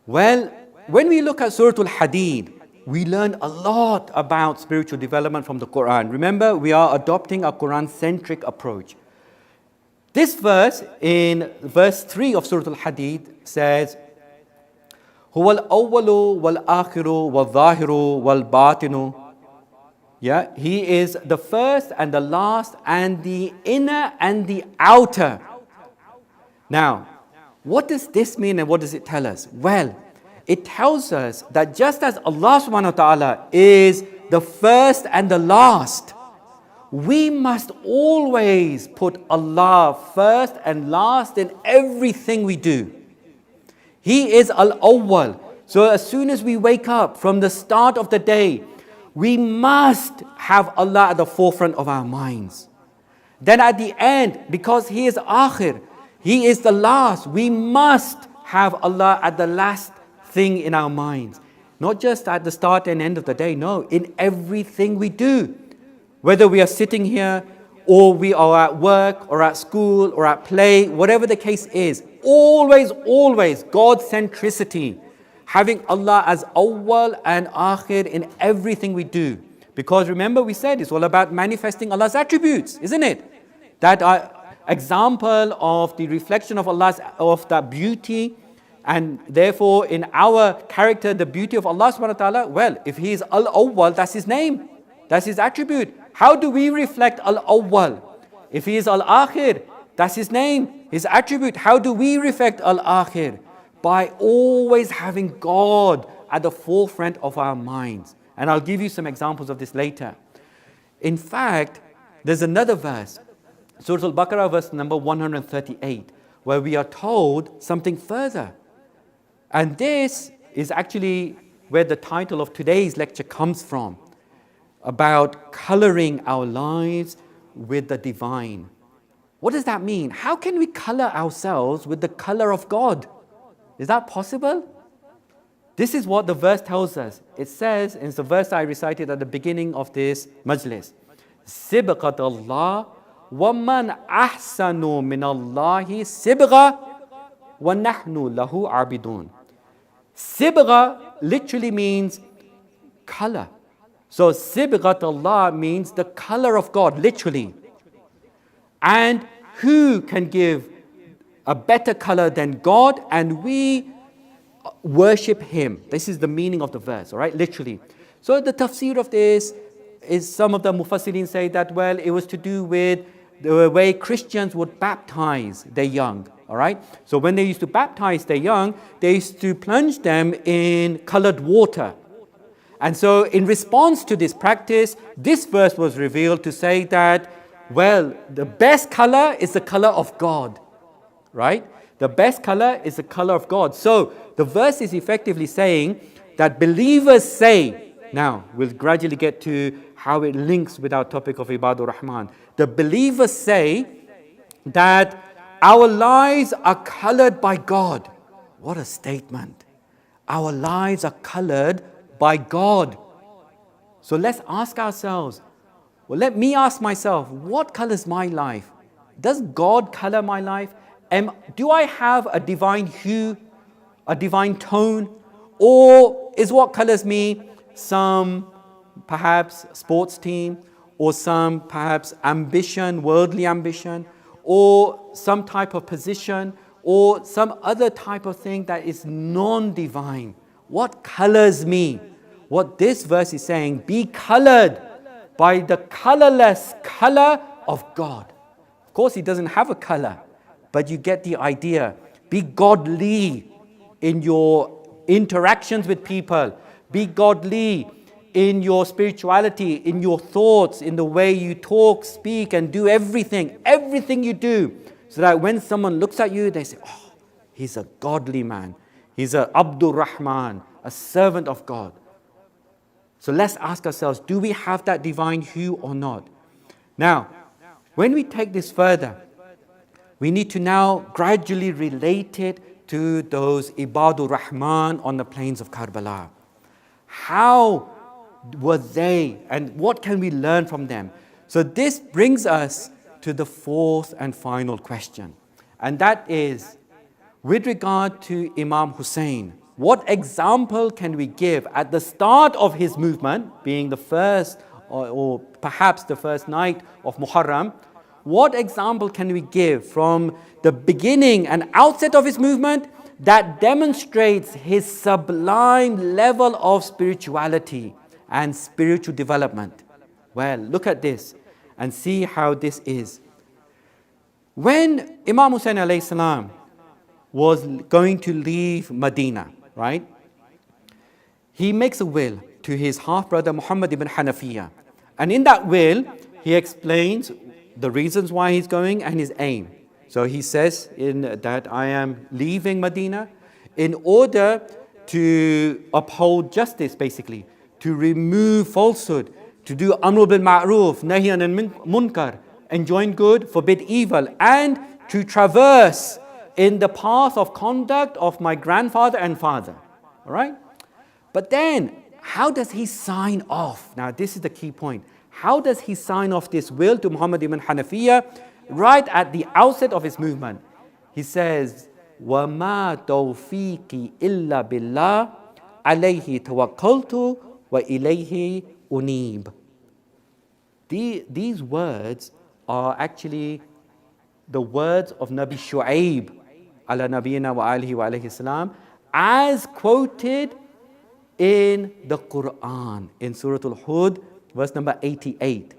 Well, when we look at Surah Al-Hadid, we learn a lot about spiritual development from the Quran. Remember, we are adopting a Quran-centric approach. This verse, in verse 3 of Surah Al-Hadid, says, هُوَ الْأَوَّلُ وَالْآخِرُ وَالظَّاهِرُ وَالْبَاطِنُ. Yeah, He is the first and the last and the inner and the outer. Now, what does this mean and what does it tell us? Well, it tells us that just as Allah subhanahu wa ta'ala is the first and the last, we must always put Allah first and last in everything we do. He is Al-Awwal. So as soon as we wake up from the start of the day, we must have Allah at the forefront of our minds. Then at the end, because He is Akhir, He is the last, we must have Allah at the last thing in our minds. Not just at the start and end of the day, no, in everything we do. Whether we are sitting here, or we are at work, or at school, or at play, whatever the case is, always, always God centricity. Having Allah as awwal and akhir in everything we do. Because remember we said it's all about manifesting Allah's attributes, isn't it? That example of the reflection of of that beauty, and therefore in our character the beauty of Allah subhanahu wa ta'ala. Well, if He is Al-Awwal, that's His name, that's His attribute. How do we reflect Al-Awwal? If He is Al-Akhir, that's His name, His attribute. How do we reflect Al-Akhir? By always having God at the forefront of our minds. And I'll give you some examples of this later. In fact, there's another verse, Surah Al-Baqarah verse number 138, where we are told something further. And this is actually where the title of today's lecture comes from, about coloring our lives with the divine. What does that mean? How can we color ourselves with the color of God? Is that possible? This is what the verse tells us. It says, and it's the verse I recited at the beginning of this majlis, Sibqat Allah wa man ahsanu min Allahi sibgha wa nahnu lahu abidun. Sibgha literally means color. So Sibghat Allah means the color of God, literally. And who can give a better color than God? And we worship Him. This is the meaning of the verse, all right, literally. So the tafsir of this is, some of the mufassirin say that, well, it was to do with the way Christians would baptize their young, all right? So when they used to baptize their young, they used to plunge them in colored water. And so in response to this practice, this verse was revealed to say that, well, the best color is the color of God, right? The best color is the color of God. So the verse is effectively saying that believers say, now we'll gradually get to how it links with our topic of Ibadur Rahman. The believers say that our lives are colored by God. What a statement. Our lives are colored by God. So let's ask ourselves, well, let me ask myself, what colors my life? Does God color my life? Do I have a divine hue, a divine tone? Or is what colors me some perhaps sports team, or some perhaps ambition, worldly ambition, or some type of position, or some other type of thing that is non-divine? What colors me? What this verse is saying, be colored by the colorless color of God. Of course, He doesn't have a color, but you get the idea. Be godly in your interactions with people. Be godly in your spirituality, in your thoughts, in the way you talk, speak, and do everything. Everything you do. So that when someone looks at you, they say, oh, he's a godly man. He's a Abdur Rahman, a servant of God. So let's ask ourselves, do we have that divine hue or not? Now, when we take this further, we need to now gradually relate it to those Ibadur Rahman on the plains of Karbala. How were they, and what can we learn from them? So this brings us to the fourth and final question. And that is, with regard to Imam Hussein, what example can we give at the start of his movement, being the first or perhaps the first night of Muharram? What example can we give from the beginning and outset of his movement that demonstrates his sublime level of spirituality and spiritual development? Well, look at this and see how this is. When Imam Hussein alayhi salam was going to leave Medina, right? He makes a will to his half-brother Muhammad ibn Hanafiya. And in that will, he explains the reasons why he's going and his aim. So he says in that I am leaving Medina in order to uphold justice, basically, to remove falsehood, to do amr bil ma'ruf, nahi anil munkar, enjoin good, forbid evil, and to traverse in the path of conduct of my grandfather and father. All right? But then, how does he sign off? Now, this is the key point. How does he sign off this will to Muhammad ibn Hanafiya right at the outset of his movement? He says, وَمَا تَوْفِيقِ إِلَّا بِاللَّهِ عَلَيْهِ تَوَكَّلْتُ وَإِلَيْهِ أُنِيبُ. These words are actually the words of Nabi Shu'aib ala nabiyina wa alihi wa alayhi salam, as quoted in the Quran in Surah Al-Hud, verse number 88.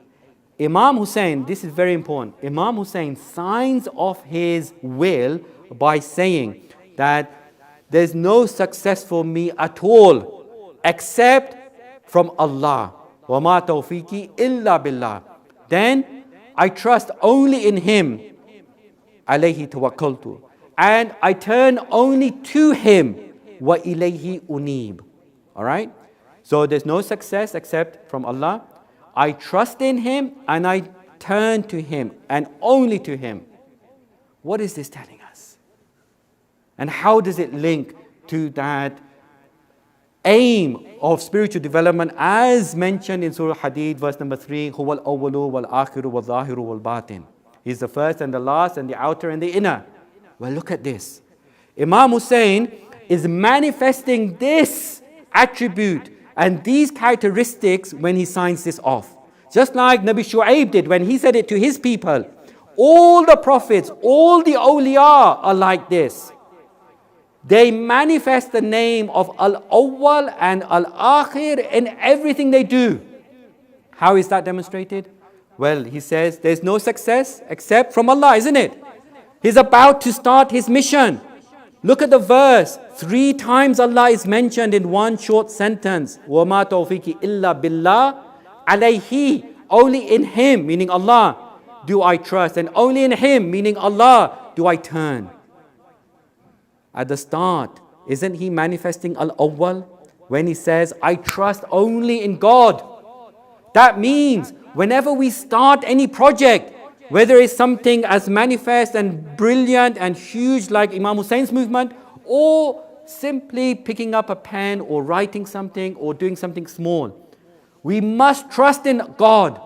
Imam Hussein, this is very important, Imam Hussein signs off his will by saying that there's no success for me at all except from Allah. وَمَا تَوْفِيقِي إِلَّا بِاللَّهِ. Then I trust only in Him. عَلَيْهِ تَوَكَّلْتُ. And I turn only to Him. وَإِلَيْهِ أُنِيبُ. Alright? So there's no success except from Allah. I trust in Him and I turn to Him and only to Him. What is this telling us? And how does it link to that aim of spiritual development as mentioned in Surah Hadid, verse number 3, هُوَ الْأَوَّلُ وَالْآخِرُ وَالظَّاهِرُ وَالْبَاطِنُ. He's the first and the last and the outer and the inner. Well, look at this. Imam Hussein is manifesting this attribute and these characteristics when he signs this off. Just like Nabi Shu'aib did when he said it to his people. All the prophets, all the awliya are like this. They manifest the name of Al-Awwal and Al-Akhir in everything they do. How is that demonstrated? Well, he says there's no success except from Allah, isn't it? He's about to start his mission. Look at the verse. 3 times Allah is mentioned in one short sentence. وَمَا تَوْفِيقِ إِلَّا بِاللَّهِ عَلَيْهِ. Only in Him, meaning Allah, do I trust. And only in Him, meaning Allah, do I turn. At the start, isn't He manifesting Al-Awwal? When He says, I trust only in God. That means whenever we start any project, whether it's something as manifest and brilliant and huge like Imam Hussein's movement, or simply picking up a pen or writing something or doing something small, we must trust in God.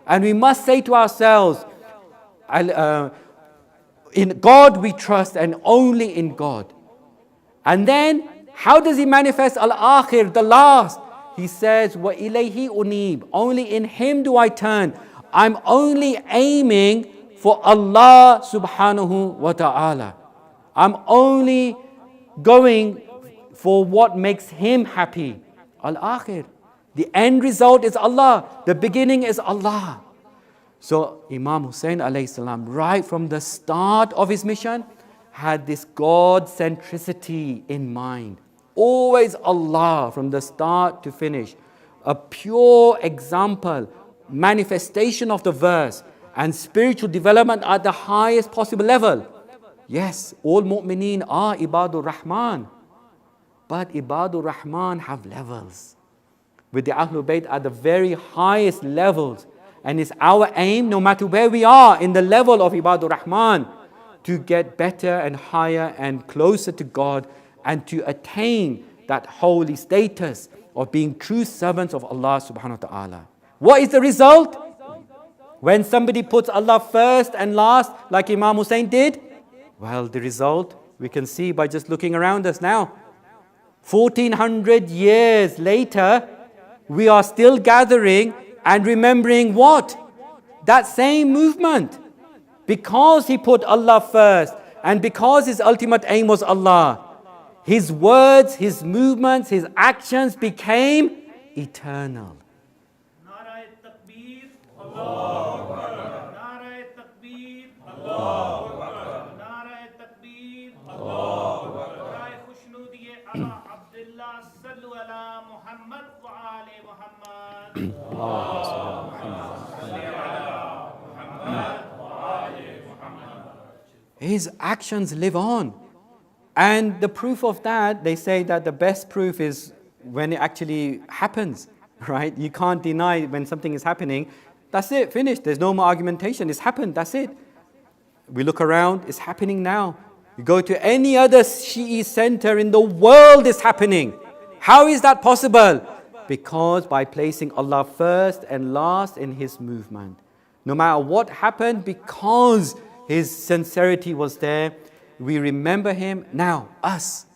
And we must say to ourselves, in God we trust and only in God. And then, how does He manifest Al-Akhir, the last? He says, وَإِلَيْهِ أُنِيبُ. Only in Him do I turn. I'm only aiming for Allah subhanahu wa ta'ala. I'm only going for what makes Him happy. Al-Akhir. The end result is Allah. The beginning is Allah. So Imam Hussein alayhi salam, right from the start of his mission, had this God centricity in mind. Always Allah from the start to finish. A pure example, manifestation of the verse and spiritual development at the highest possible level. Yes, all mu'mineen are Ibadur Rahman. But Ibadur Rahman have levels. With the Ahlul Bayt at the very highest levels. And it's our aim, no matter where we are in the level of Ibadur Rahman, to get better and higher and closer to God and to attain that holy status of being true servants of Allah subhanahu wa ta'ala. What is the result? When somebody puts Allah first and last, like Imam Hussein did, well, the result we can see by just looking around us now. 1400 years later, we are still gathering and remembering what? That same movement. Because he put Allah first and because his ultimate aim was Allah, his words, his movements, his actions became eternal.
Narae Takbir, Allahu Akbar. Narae Takbir, Allahu Akbar. Narae Takbir, Allahu Akbar. Narae Khushnudi ala Abdullah sallu ala Muhammad wa ali Muhammad.
His actions live on. And the proof of that, they say that the best proof is when it actually happens, right? You can't deny when something is happening. That's it, finished. There's no more argumentation. It's happened, that's it. We look around, it's happening now. You go to any other Shia center in the world, it's happening. How is that possible? Because by placing Allah first and last in His movement. No matter what happened, because His sincerity was there, we remember Him. Now, us.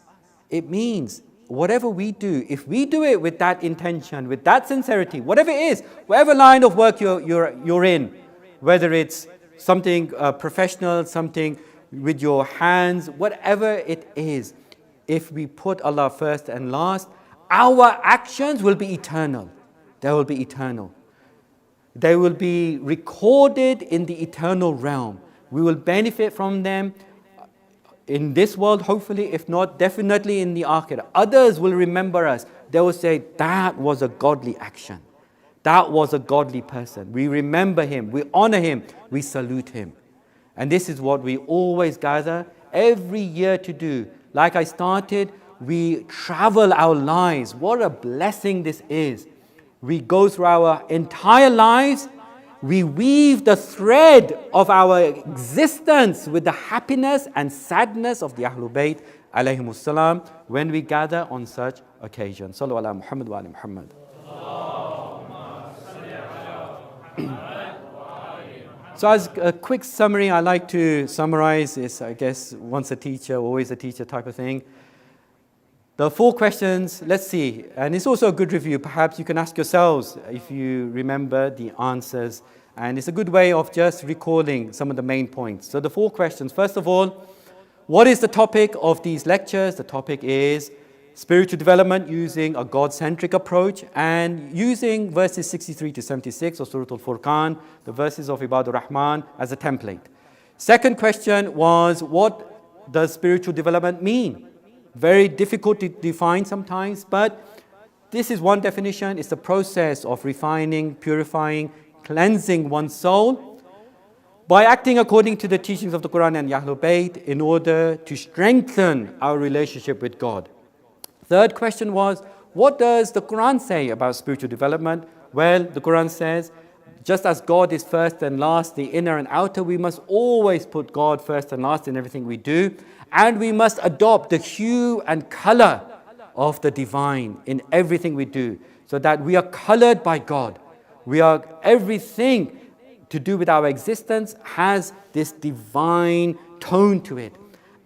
It means whatever we do, if we do it with that intention, with that sincerity, whatever it is, whatever line of work you're in, whether it's something professional, something with your hands, whatever it is, if we put Allah first and last, our actions will be eternal. They will be eternal. They will be recorded in the eternal realm. We will benefit from them in this world, hopefully, if not, definitely in the Akhirah. Others will remember us. They will say, that was a godly action. That was a godly person. We remember him, we honor him, we salute him. And this is what we always gather every year to do. Like I started, we travel our lives. What a blessing this is. We go through our entire lives. We weave the thread of our existence with the happiness and sadness of the Ahlul Bayt alayhimus salam when we gather on such occasions. Sallu ala Muhammad wa ala Muhammad. So as a quick summary, I like to summarize is, I guess, once a teacher, always a teacher type of thing. The 4 questions, let's see, and it's also a good review. Perhaps you can ask yourselves if you remember the answers, and it's a good way of just recalling some of the main points. So the 4 questions, first of all, what is the topic of these lectures? The topic is spiritual development using a God-centric approach and using verses 63 to 76 of Surah Al-Furqan, the verses of Ibadur Rahman as a template. Second question was, what does spiritual development mean? Very difficult to define sometimes, but this is one definition. It's the process of refining, purifying, cleansing one's soul by acting according to the teachings of the Quran and Ahlul Bayt in order to strengthen our relationship with God. Third question was, what does the Quran say about spiritual development? Well, the Quran says, just as God is first and last, the inner and outer, we must always put God first and last in everything we do. And we must adopt the hue and color of the divine in everything we do, so that we are colored by God. We are, everything to do with our existence has this divine tone to it.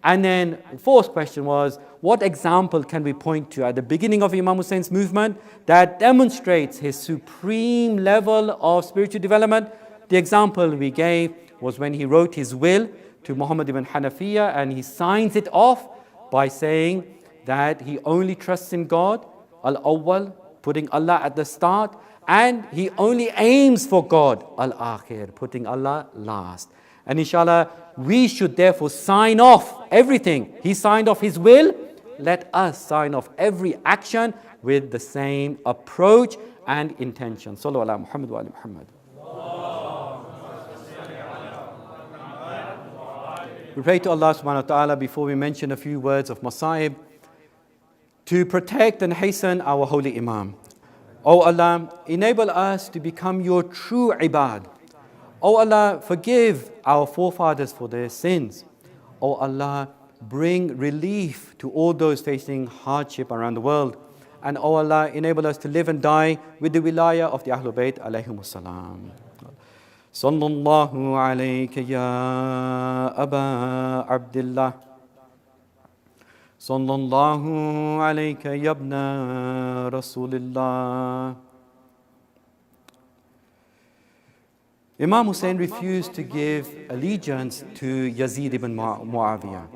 And then the fourth question was, what example can we point to at the beginning of Imam Hussein's movement that demonstrates his supreme level of spiritual development? The example we gave was when he wrote his will to Muhammad ibn Hanafiya, and he signs it off by saying that he only trusts in God, Al-Awwal, putting Allah at the start, and he only aims for God, Al-Akhir, putting Allah last. And inshallah, we should therefore sign off everything. He signed off his will. Let us sign off every action with the same approach and intention. Sallu ala Muhammad wa ala Muhammad. We pray to Allah subhanahu wa ta'ala before we mention a few words of Masa'ib to protect and hasten our holy Imam. O Allah, enable us to become your true ibad. O Allah, forgive our forefathers for their sins. O Allah, bring relief to all those facing hardship around the world. And O Allah, enable us to live and die with the wilayah of the Ahlul Bayt alayhimus salam. Sallallahu alayka ya Aba Abdullah. Sallallahu alayka ya ibna Rasulillah. Imam Hussein refused to give allegiance to Yazid ibn Muawiyah.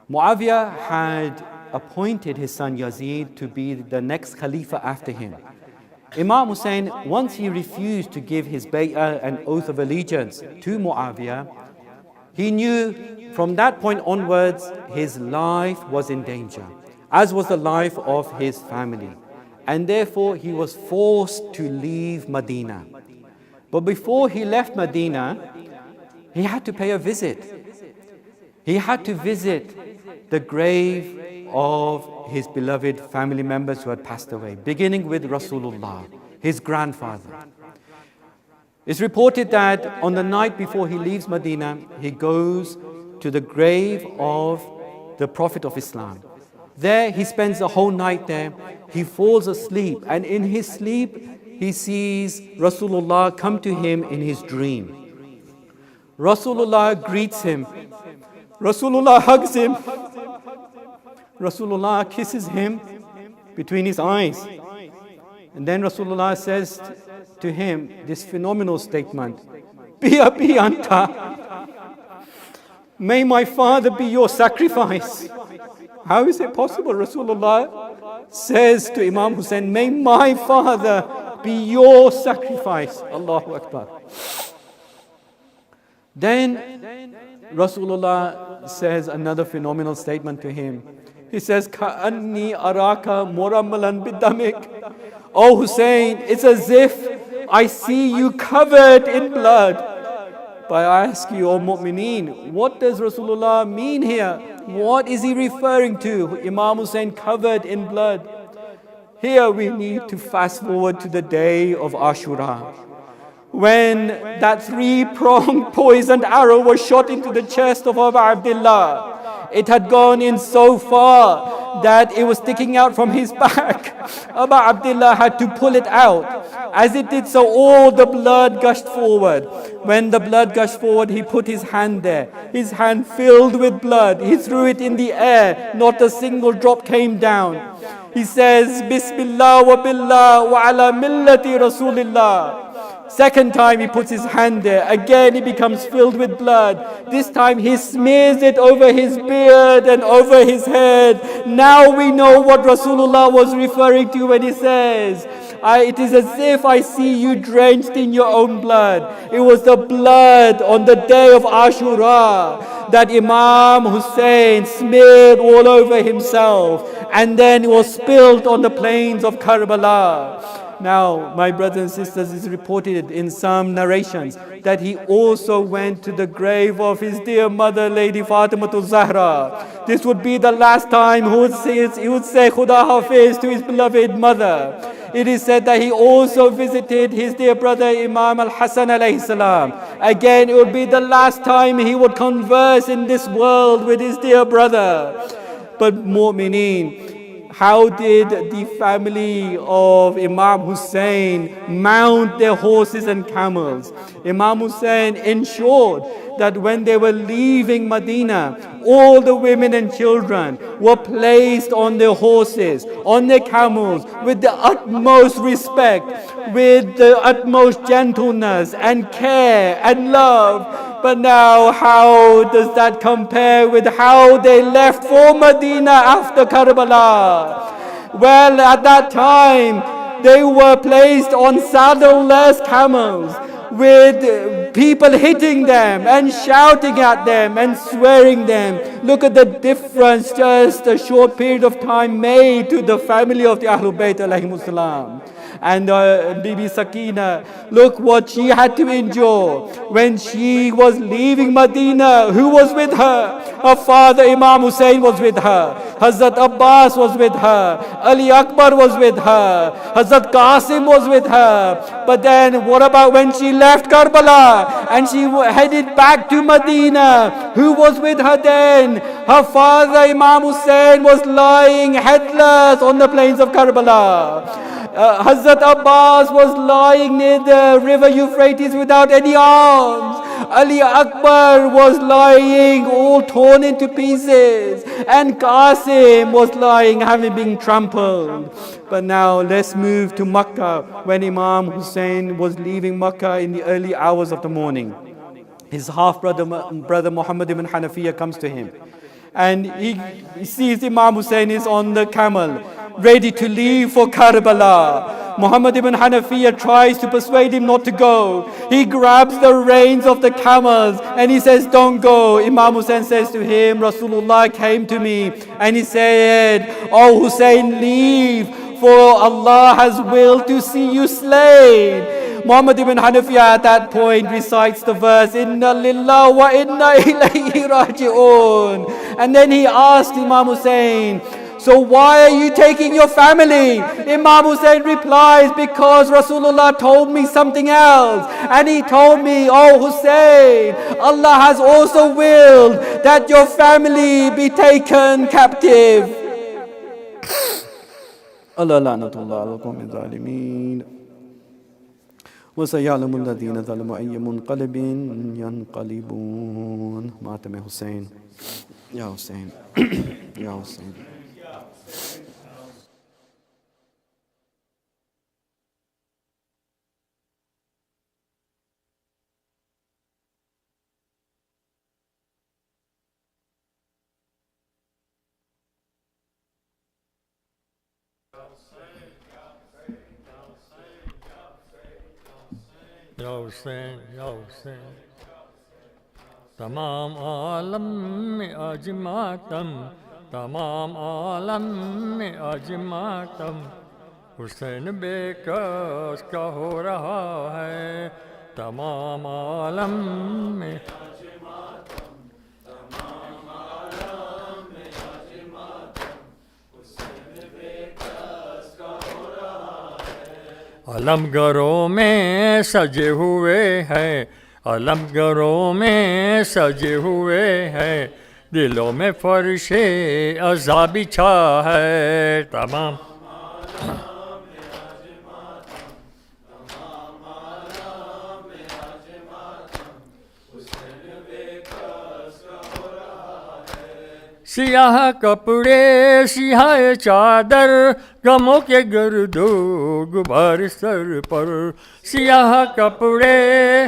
Muawiyah had appointed his son Yazid to be the next Khalifa after him. Imam Hussein, once he refused to give his bay'ah and oath of allegiance to Muawiyah, he knew from that point onwards his life was in danger, as was the life of his family. And therefore he was forced to leave Medina. But before he left Medina, he had to pay a visit. He had to visit the grave of his beloved family members who had passed away, beginning with Rasulullah, his grandfather. It's reported that on the night before he leaves Medina, he goes to the grave of the Prophet of Islam. There he spends the whole night there. He falls asleep, and in his sleep, he sees Rasulullah come to him in his dream. Rasulullah greets him. Rasulullah hugs him. Rasulullah kisses him between his eyes. And then Rasulullah says to him this phenomenal statement, Bi abi anta. May my father be your sacrifice. How is it possible? Rasulullah says to Imam Hussein, may my father be your sacrifice. Allahu Akbar. Then Rasulullah says another phenomenal statement to him. He says, Ka'anni araka murammalan bidamik. Oh Hussein, it's as if I see you covered in blood. But I ask you, O Mu'mineen, what does Rasulullah mean here? What is he referring to? Imam Hussein covered in blood. Here we need to fast forward to the day of Ashura, when that three-pronged poisoned arrow was shot into the chest of Abu Abdullah. It had gone in so far that it was sticking out from his back. Abu Abdullah had to pull it out. As it did so, all the blood gushed forward. When the blood gushed forward, he put his hand there. His hand filled with blood. He threw it in the air. Not a single drop came down. He says, Bismillah wa billah wa ala millati Rasulillah. Second time he puts his hand there. Again he becomes filled with blood. This time he smears it over his beard and over his head. Now we know what Rasulullah was referring to when he says, it is as if I see you drenched in your own blood. It was the blood on the day of Ashura that Imam Hussein smeared all over himself, and then it was spilled on the plains of Karbala. Now, my brothers and sisters, it's reported in some narrations that he also went to the grave of his dear mother, Lady Fatimatul Zahra. This would be the last time he would say Khuda Hafiz to his beloved mother. It is said that he also visited his dear brother Imam al-Hasan alayhi salam. Again, it would be the last time he would converse in this world with his dear brother. But Mu'mineen, how did the family of Imam Hussein mount their horses and camels? Imam Hussein ensured that when they were leaving Medina, all the women and children were placed on their horses, on their camels, with the utmost respect, with the utmost gentleness and care and love. But now, how does that compare with how they left for Medina after Karbala? Well, at that time, they were placed on saddle-less camels, with people hitting them and shouting at them and swearing them. Look at the difference just a short period of time made to the family of the Ahlul Bayt alayhimus salam. And Bibi Sakina, look what she had to endure when she was leaving Medina. Who was with her? Her father Imam Hussein was with her. Hazrat Abbas was with her. Ali Akbar was with her. Hazrat Qasim was with her. But then what about when she left Karbala and she headed back to Medina? Who was with her then? Her father Imam Hussein was lying headless on the plains of Karbala. Hazrat Abbas was lying near the river Euphrates without any arms. Ali Akbar was lying all torn into pieces. And Qasim was lying having been trampled. But now let's move to Makkah, when Imam Hussein was leaving Makkah in the early hours of the morning. His half-brother Muhammad ibn Hanafiya comes to him. And he sees Imam Hussein is on the camel, ready to leave for Karbala. Muhammad ibn Hanafiya tries to persuade him not to go. He grabs the reins of the camels and he says, don't go. Imam Hussein says to him, Rasulullah came to me and he said, oh Hussein, leave, for Allah has willed to see you slain. Muhammad ibn Hanafiya at that point recites the verse, Inna lillah wa inna ilayhi raji'un. And then he asked Imam Hussein, so why are you taking your family? Imam Hussein replies, because Rasulullah told me something else. And he told me, oh Hussein, Allah has also willed that your family be taken captive. Allah la'natullah ala qawmi zalimeen. وَسَيَعْلَمُ الَّذِينَ ظَلَمُوا أَيَّ مُنْقَلِبٍ يَنْقَلِبُونَ Matam Hussein. Ya Hussein. Ya Hussein.
Ya Hussein, Ya Hussein. Tamam alam mein aaj matam, tamam alam mein aaj matam, حسین بے کس کا ہو رہا ہے تمام عالم میں. علمگروں میں سجے ہوئے ہیں، علمگروں میں سجے ہوئے ہیں، دلوں میں فرش عزا بچھا ہے تمام. سیاہ کپڑے سیاہ چادر غموں کے گرد و غبار سر پر، سیاہ کپڑے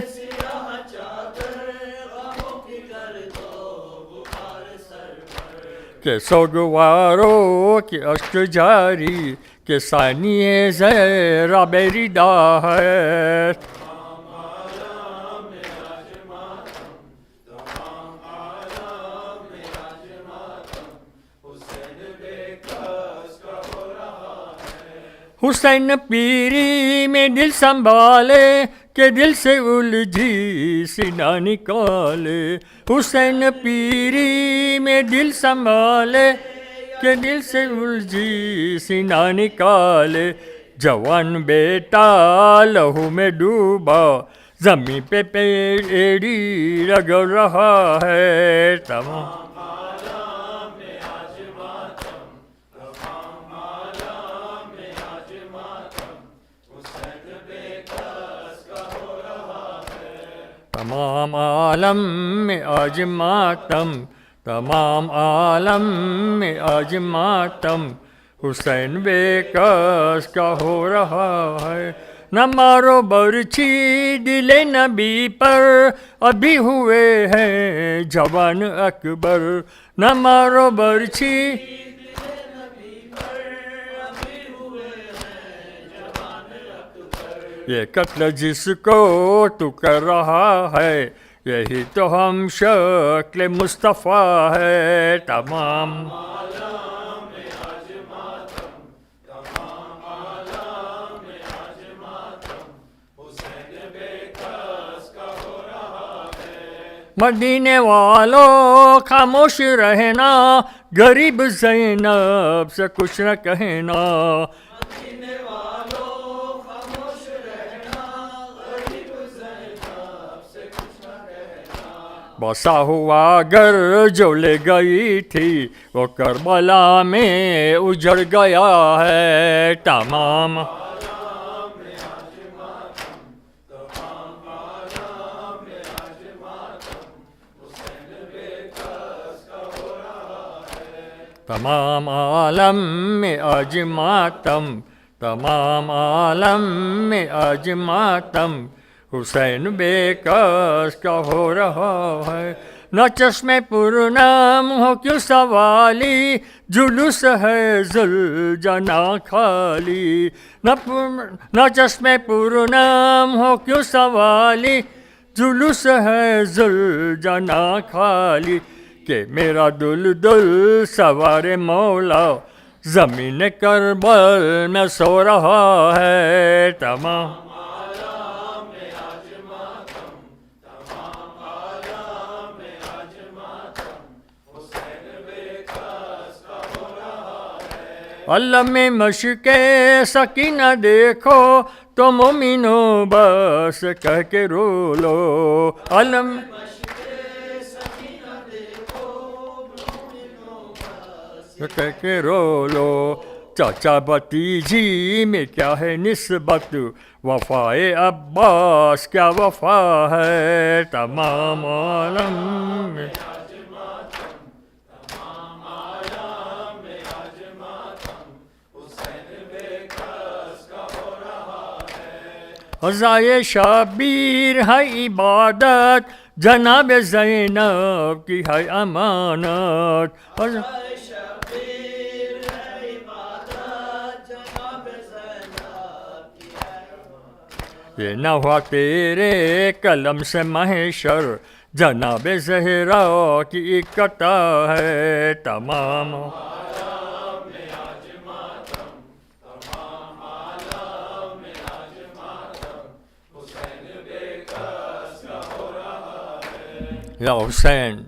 کہ سوگواروں کے اشک جاری کہ ثانیے زہرا بیریدا ہے. حسین پیری میں دل سنبھالے کہ دل سے الجھی سینہ نکالے، حسین پیری میں دل سنبھالے کہ دل سے الجھی سینہ نکالے. جوان بیٹا لہو میں ڈوبا زمین پہ پیڑی رگڑ رہا ہے تمام. تمام عالم میں آج ماتم، تمام عالم میں آج ماتم، حسین بے کس کا ہو رہا ہے. نہ مارو برچھی دل نبی پر ابھی ہوئے ہیں جوان اکبر، نہ مارو برچھی یہ قتل جس کو تو کر رہا ہے یہی تو ہم شکل مصطفیٰ ہے تمام. مدینے والوں خاموش رہنا، غریب زینب سے کچھ نہ کہنا. بسا ہوا گھر جو لے گئی تھی وہ کربلا میں اجڑ گیا ہے تمام. تمام عالم میں آج ماتم، تمام عالم میں آج ماتم، حسین بے کس کا ہو رہا ہے. نہ چشمے پرنام ہو کیوں سوالی، جلوس ہے ذوالجنا خالی. نہ چشمے پرنام ہو کیوں سوالی، جلوس ہے ذوالجنا خالی. کہ میرا دل سوار مولا زمین کربل میں سو رہا ہے تمام. علم میں مشق سکینہ دیکھو تو مومنو بس کہہ کے رو لو. علم کہہ کے رو لو. چاچا بھتیجی میں کیا ہے نسبت، وفائے عباس کیا وفا ہے تمام عالم میں. عزائے شبیر ہے عبادت، جناب زینب کی ہے امانت. یہ نہ ہوا تیرے قلم سے محشر، جناب زہرا کی اکتا ہے تمام. یا حسین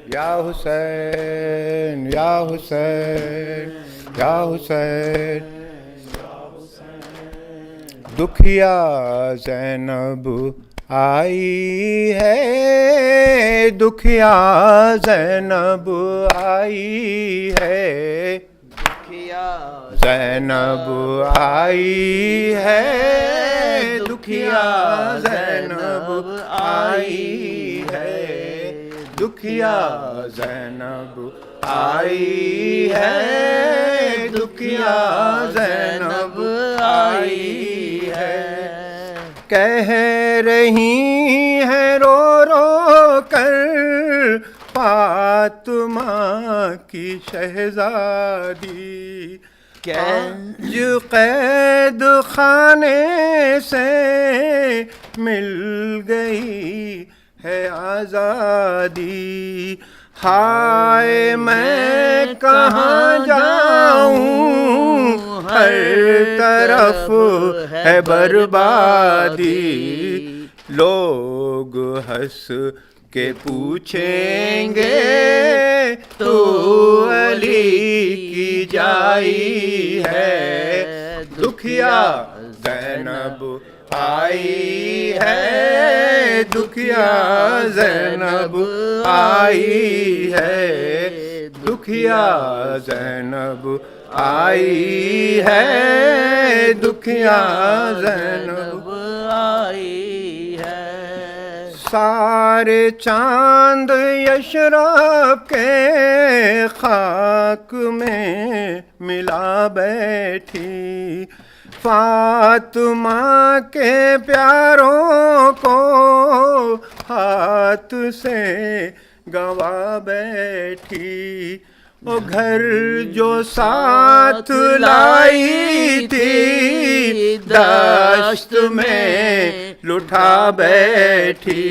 یا حسین یا حسین یا حسین دکھیا زینب آئی ہے دکھیا زینب آئی ہے دکھیا زینب آئی ہے دکھیا زینب آئی ہے دکھیا زینب آئی ہے دکھیا زینب آئی ہے کہہ رہی ہیں رو رو کر فاطمہ کی شہزادی جو قید خانے سے مل گئی ہے آزادی ہائے میں کہاں جاؤں ہر طرف ہے بربادی لوگ ہنس کے پوچھیں گے تو علی کی جائی ہے دکھیا زینب آئی ہے دکھیا زینب آئی ہے دکھیا زینب آئی ہے دکھیا زینب آئی ہے سارے چاند یشرب کے خاک میں ملا بیٹھی فاطمہ کے پیاروں کو ہاتھ سے گوا بیٹھی وہ گھر جو ساتھ لائی تھی دشت میں لٹا بیٹھی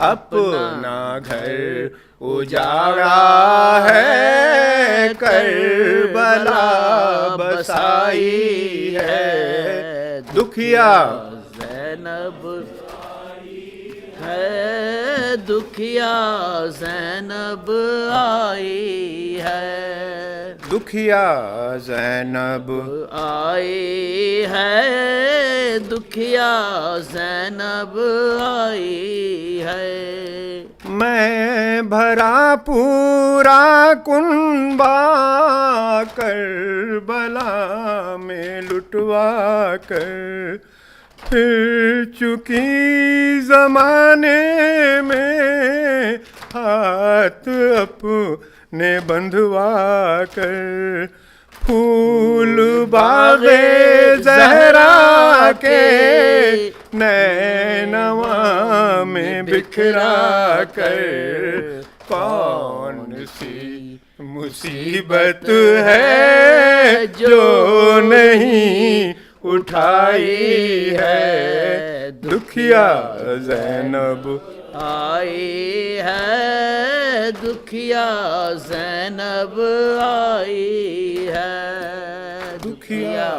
اپنا گھر اجاڑا ہے کربلا بسائی ہے دکھیا
زینب ہے دکھیا زینب آئی ہے
دکھیا زینب
آئی ہے دکھیا زینب آئی ہے
میں بھرا پورا کنبا کربلا میں لٹوا کر پھر چکی زمانے میں ہاتھ اپنے بندھوا کر پھول باغ زہرا کے نینوا میں بکھرا کر کون سی مصیبت ہے جو نہیں اٹھائی ہے دکھیا زینب
آئی ہے دکھیا زینب آئی ہے
دکھیا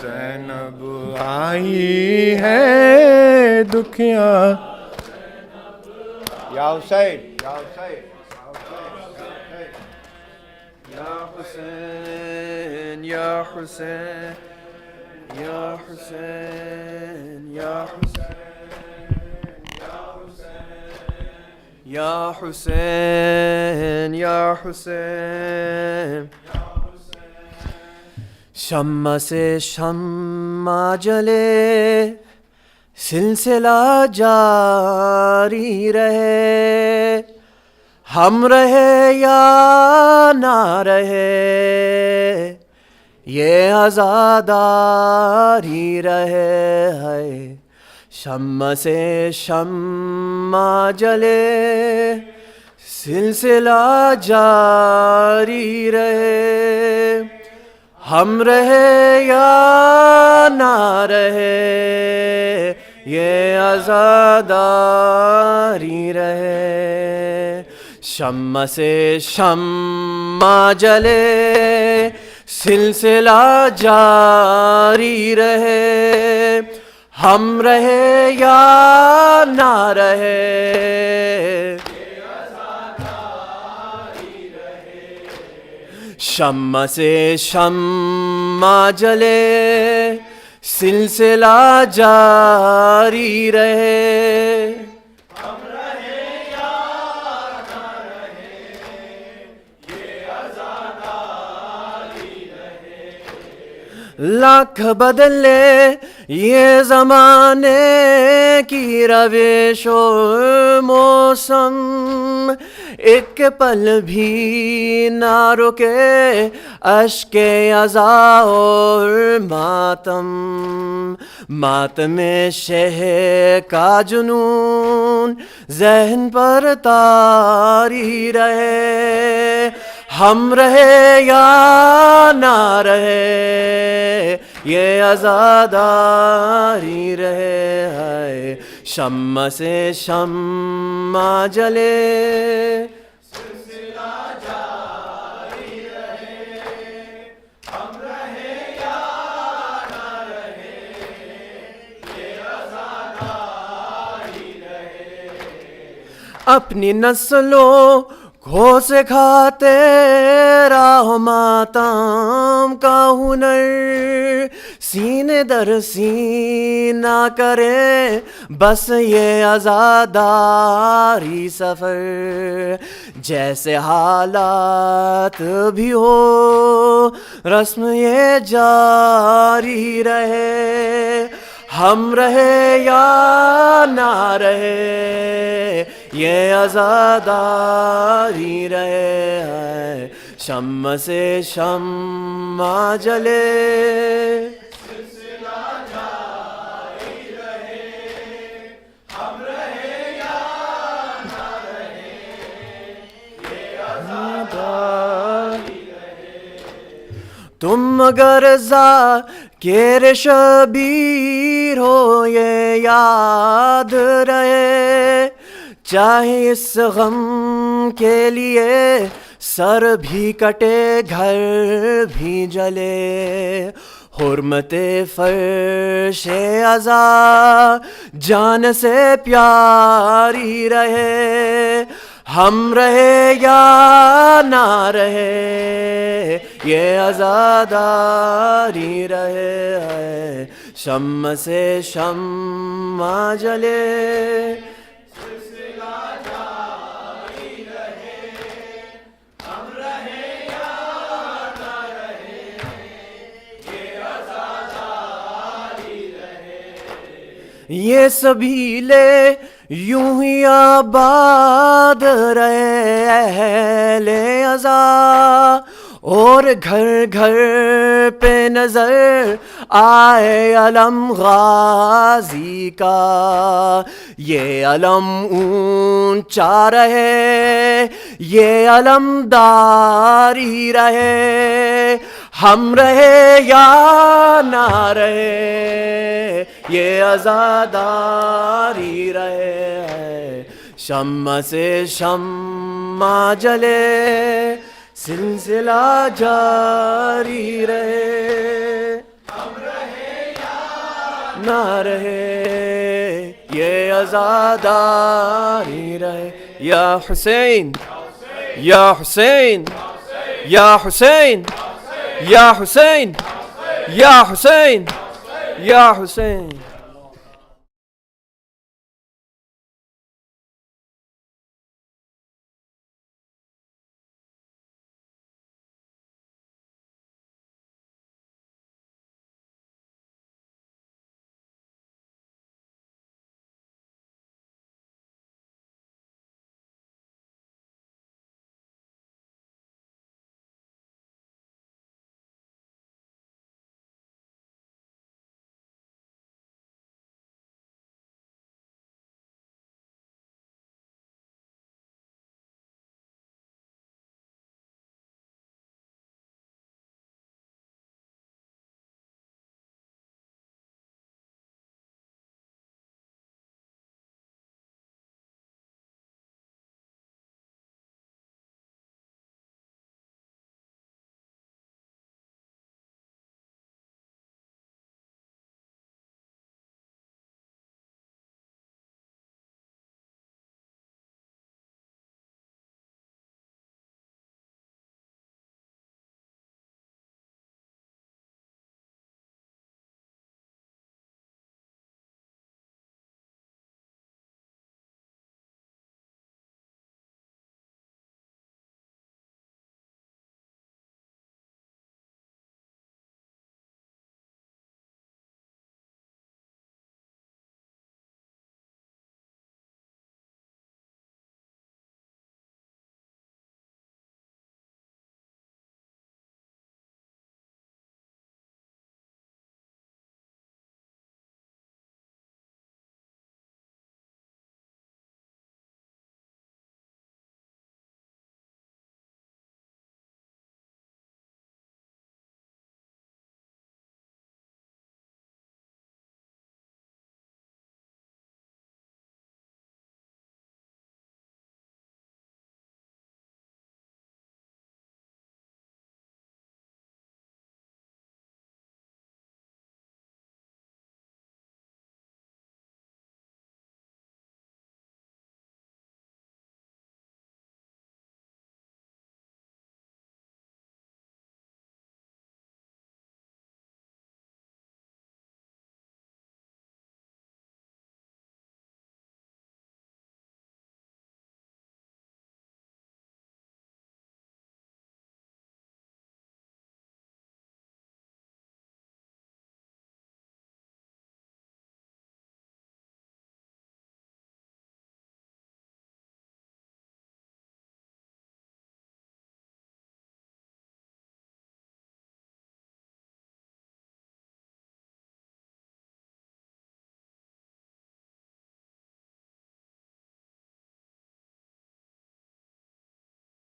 زینب آئی ہے دکھیا یا حسین یا حسین
یا حسین یا حسین یا حسین یا حسین یا حسین یا حسین شمع سے شمع جلے سلسلہ جاری رہے ہم رہے یا نہ رہے یہ عزاداری رہے ہے شمع سے شمع جلے سلسلہ جاری رہے ہم رہے یا نہ رہے یہ عزاداری رہے شمع سے شمع شمع جلے سلسلہ جاری رہے ہم رہے یا نہ رہے شمع سے شمع جلے سلسلہ جاری رہے لاکھ بدلے یہ زمانے کی روش و موسم ایک پل بھی نہ رکے اشک عزا اور ماتم ماتم شہ کا جنون ذہن پر طاری رہے ہم رہے یا نہ رہے یہ عزاداری رہے ہے شمع سے شمع جلے اپنی نسلوں کو سکھاتے راہ ماتم کا ہنر سینے در سینہ کرے بس یہ عزاداری سفر جیسے حالات بھی ہو رسم یہ جاری رہے ہم رہے یا نہ رہے یہ عزاداری رہے ہے شمع سے شمع جلے تم اگر ذاکر شبیر ہو یہ یاد رہے چاہے اس غم کے لیے سر بھی کٹے گھر بھی جلے حرمت فرش عزا جان سے پیاری رہے ہم رہے یا نہ رہے یہ عزاداری رہے ہے شمع سے شمع جلے یہ سبیلے یوں ہی آباد رہے اہل عزا اور گھر گھر پہ نظر آئے علم غازی کا یہ علم اونچا رہے یہ علم داری رہے ہم رہے یا نہ رہے یہ عزاداری رہے شمع سے شمع جلے سلسلہ جاری رہے ہم رہے یا نہ رہے یہ عزاداری رہے یا حسین یا حسین یا حسین یا حسین یا حسین یا حسین